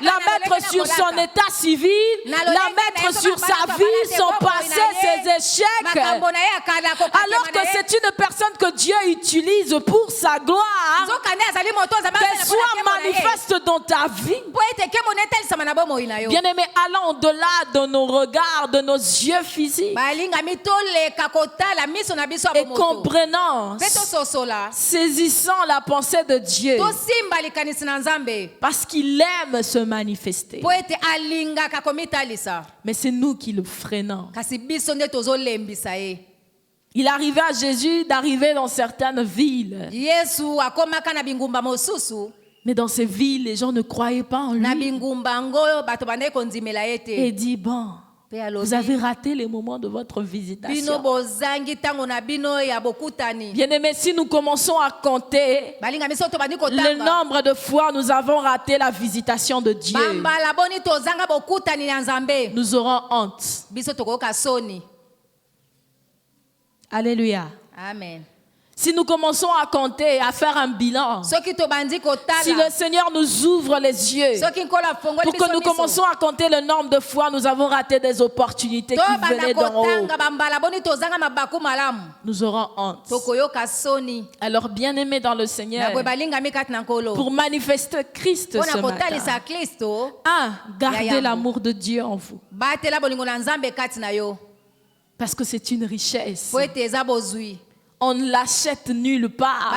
la mettre sur son état civil, la mettre sur sa vie, son passé, ses échecs. Alors que c'est une personne que Dieu utilise pour sa gloire, qu'elle soit manifeste dans ta vie. Bien-aimés, allons au-delà de nos regards, de nos yeux physiques. Et comprenant, saisissant la pensée de Dieu. Parce qu'il aime se manifester. Mais c'est nous qui le freinons. Il arrivait à Jésus d'arriver dans certaines villes. Mais dans ces villes, les gens ne croyaient pas en lui. Et il dit, bon, vous avez raté les moments de votre visitation. Bien-aimés, si nous commençons à compter le nombre de fois nous avons raté la visitation de Dieu, nous aurons honte. Alléluia. Amen. Si nous commençons à compter, à faire un bilan, si le Seigneur nous ouvre les yeux pour que nous commençons à compter le nombre de fois nous avons raté des opportunités qui venaient d'en haut, nous aurons honte. Alors, bien-aimés dans le Seigneur, pour manifester Christ ce matin, gardez l'amour de Dieu en vous. Parce que c'est une richesse. On ne l'achète nulle part.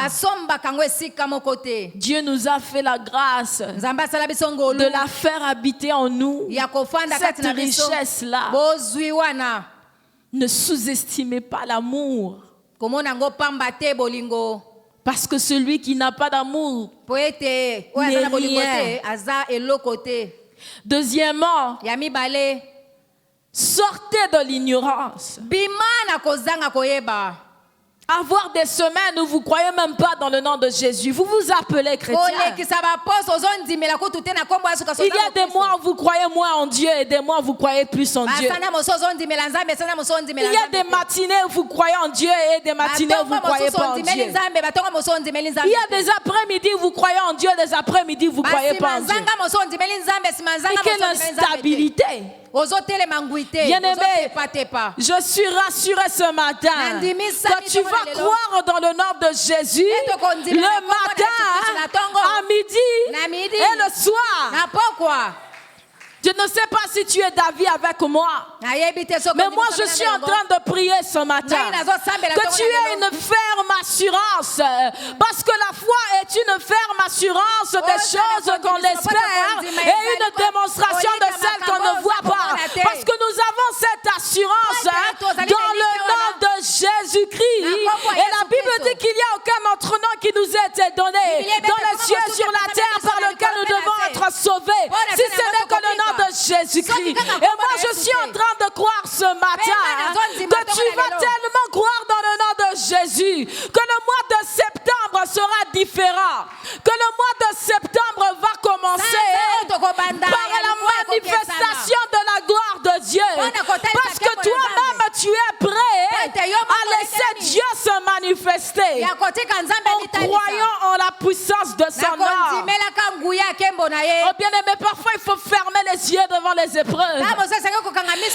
Dieu nous a fait la grâce de la faire habiter en nous. Cette richesse-là. Ne sous-estimez pas l'amour. Parce que celui qui n'a pas d'amour n'est rien. Deuxièmement, sortez de l'ignorance. Avoir des semaines où vous ne croyez même pas dans le nom de Jésus. Vous vous appelez chrétien. Il y a des mois où vous croyez moins en Dieu et des mois où vous croyez plus en Dieu. Il y a des matinées où vous croyez en Dieu et des matinées où vous ne croyez pas en Dieu. Il y a des après-midi où vous croyez en Dieu et des après-midi où vous ne croyez pas en Dieu. Et quelle instabilité! Bien-aimé, je suis rassurée ce matin que tu vas croire dans le nom de Jésus le matin, à midi et le soir. Je ne sais pas si tu es d'avis avec moi, mais moi je suis en train de prier ce matin que tu aies une ferme assurance, parce que la foi est une ferme assurance des choses qu'on espère et une démonstration de celles qu'on ne voit pas, parce que nous avons cette assurance dans le nom de Jésus-Christ. Et la Bible dit qu'il n'y a aucun autre nom qui nous a été donné dans les cieux et sur la terre par lequel nous devons être sauvés, si ce n'est que le nom de Jésus-Christ. Et moi je suis en train de croire ce matin que tu vas tellement croire dans le nom de Jésus que le mois de septembre sera différent, que le mois de septembre va commencer par la manifestation de la gloire de Dieu, parce que toi-même tu es prêt à laisser Dieu se manifester en croyant en la puissance de son nom. Oh bien-aimé, parfois il faut fermer les yeux devant les épreuves.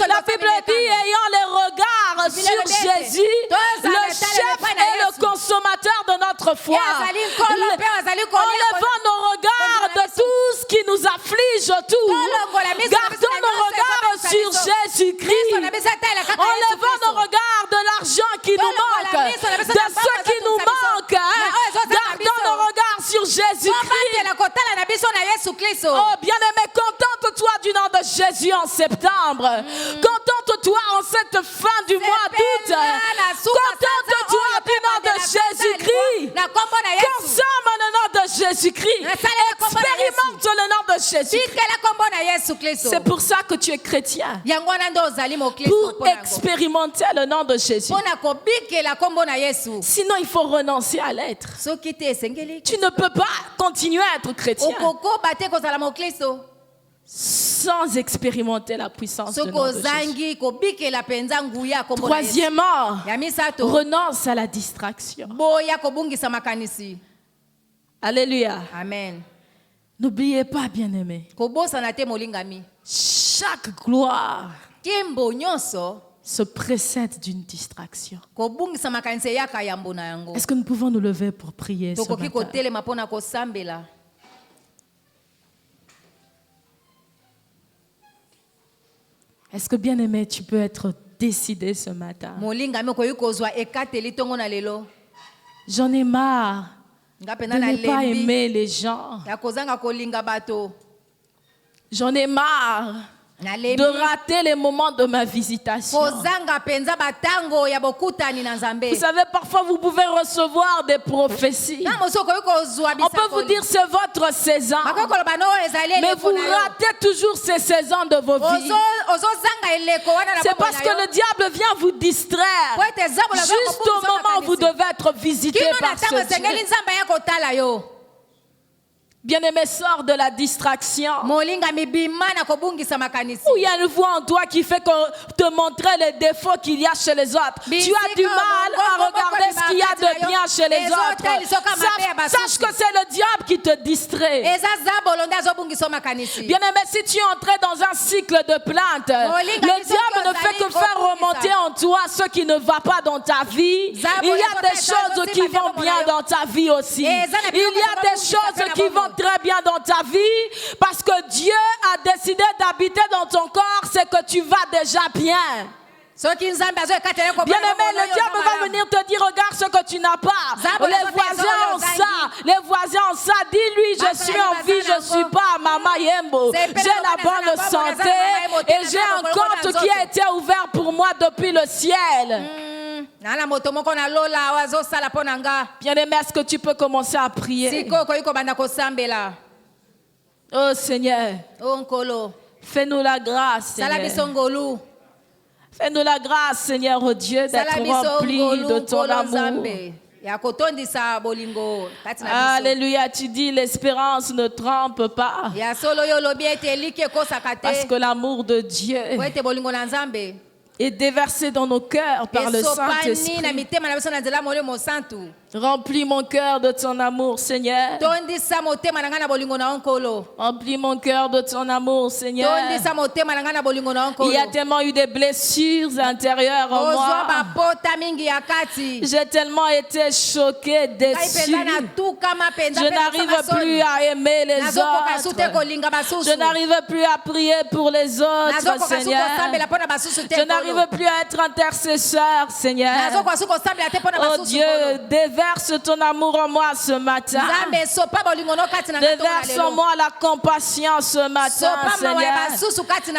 La Bible dit, ayant les regards sur Jésus, le chef et le consommateur de notre foi, enlevant nos regards de tout ce qui nous afflige autour, gardons nos regards sur Jésus-Christ, enlevant nos regards de l'argent qui nous manque, de ce qui nous manque, gardons nos regards sur Jésus-Christ. Oh bien-aimé, contente-toi du nom de Jésus en septembre. Contente-toi en cette fin du mois d'août. Contente-toi du nom de Jésus-Christ. Consomme le nom de Jésus-Christ. Expérimente le nom de Jésus-Christ. C'est pour ça que tu es chrétien. Pour expérimenter le nom de Jésus. Sinon, il faut renoncer à l'être. Tu ne peux pas continuer à être chrétien sans expérimenter la puissance de notre Jésus. Troisièmement, renonce à la distraction. Alléluia. Amen. N'oubliez pas, bien-aimés, chaque gloire se précède d'une distraction. Est-ce que nous pouvons nous lever pour prier ce matin? Est-ce que bien-aimé, tu peux être décidé ce matin? molingami okoki kozwa ekateli ntongo na lelo J'en ai marre nga de mpena ne pas nalembi aimer les gens. ya kozanga kolinga bato J'en ai marre nalembi de rater les moments de ma visitation. kozanga mpenza batango ya bokutani na nzambe. Vous savez, parfois vous pouvez recevoir des prophéties. Na mosu okoki kozwa On peut vous dire c'est votre saison. bakoki koloba no ezali Mais eleko vous na yo ratez toujours ces saisons de vos vies. ozozanga eleko wana na C'est bomoi parce na que yo. le diable vient vous distraire. Po ete nzambe na Juste au moment où vous devez être visité kino na par ntango ce esengeli Dieu. nzambe ya kotala yo. Bien-aimé, sors de la distraction. molinga mibima na kobungisa makanisi. Où il y a une voix en toi qui fait te montrer les défauts qu'il y a chez les autres. Tu as du mal à regarder ce qu'il y a de bien chez les autres. Sache que c'est le diable qui te distrait. eza zabolo nde azobungisa makanisi. Bien-aimé, si tu es entré dans un cycle de plainte, le diable ne fait que faire remonter en toi ce qui ne va pas dans ta vie. Il y a des choses qui vont bien dans ta vie aussi. Il y a des choses qui vont très bien dans ta vie parce que Dieu a décidé d'habiter dans ton corps, c'est que tu vas déjà bien. Bien-aimé, le diable va venir te dire, regarde ce que tu n'as pas. Les voisins ont ça, les voisins ont ça. Dis-lui, je suis en vie, je ne suis pas Mama Yembo. J'ai la bonne santé et j'ai un compte qui a été ouvert pour moi depuis le ciel. Bien-aimé, est-ce que tu peux commencer à prier? Oh Seigneur, fais-nous la grâce, Seigneur. Fais-nous la grâce, Seigneur, oh Dieu, d'être rempli de ton amour. Alléluia, tu dis l'espérance ne trompe pas. Parce que l'amour de Dieu est déversé dans nos cœurs par le Saint-Esprit. Remplis mon cœur de ton amour, Seigneur. Remplis mon cœur de ton amour, Seigneur. Il y a tellement eu des blessures intérieures en moi. J'ai tellement été choquée, déçue. Je n'arrive plus à aimer les autres. Je n'arrive plus à prier pour les autres, Seigneur. Je n'arrive plus à être intercesseur, Seigneur. Oh Dieu, déverse ton amour en moi ce matin. Déverse en moi la compassion ce matin, Seigneur.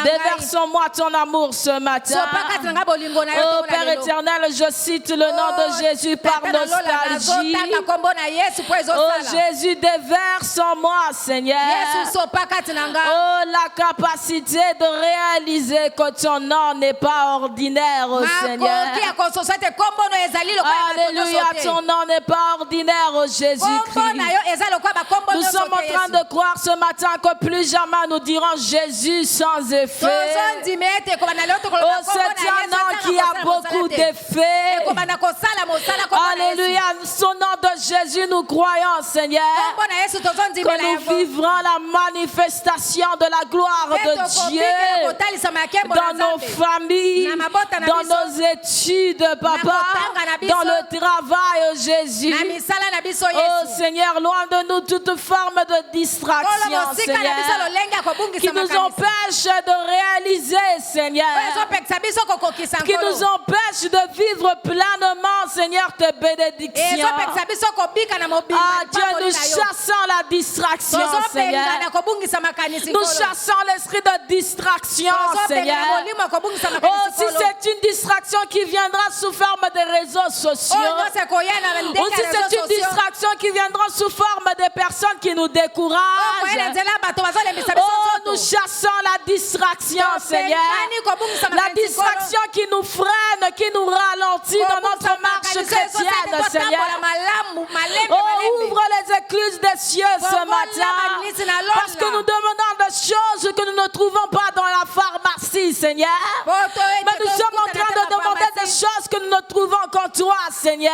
Déverse en moi ton amour ce matin. Oh Père éternel, je cite le nom de Jésus par nostalgie. Oh Jésus, déverse en moi, Seigneur. Oh, la capacité de réaliser que ton nom n'est pas ordinaire, oh Seigneur. Alléluia, ton nom n'est pas ordinaire, oh Jésus-Christ. Nous sommes en train de croire ce matin que plus jamais nous dirons Jésus sans effet. Oh, c'est un nom qui a beaucoup d'effets. Alléluia, son nom de Jésus, nous croyons, Seigneur, que nous vivrons la manifestation de la gloire de Dieu dans nos familles, dans nos études, papa, dans le travail, oh Jésus. Oh Seigneur, loin de nous toute forme de distraction, Seigneur, qui nous empêche de réaliser, Seigneur, qui nous empêche de vivre pleinement, Seigneur, tes bénédictions. Ah Dieu, nous chassons la distraction, Seigneur. Nous chassons l'esprit de distraction, Seigneur. Oh, si c'est une distraction qui viendra sous forme des réseaux sociaux, ou si c'est une distraction qui viendra sous forme des personnes qui nous découragent, oh, nous chassons la distraction, Seigneur. La distraction qui nous freine, qui nous ralentit dans notre marche chrétienne, Seigneur. Oh, ouvre les écluses des cieux ce matin, parce que nous demandons des choses que nous ne trouvons pas dans la pharmacie, Seigneur. Mais nous sommes en train de demander des choses que nous ne trouvons qu'en toi, Seigneur.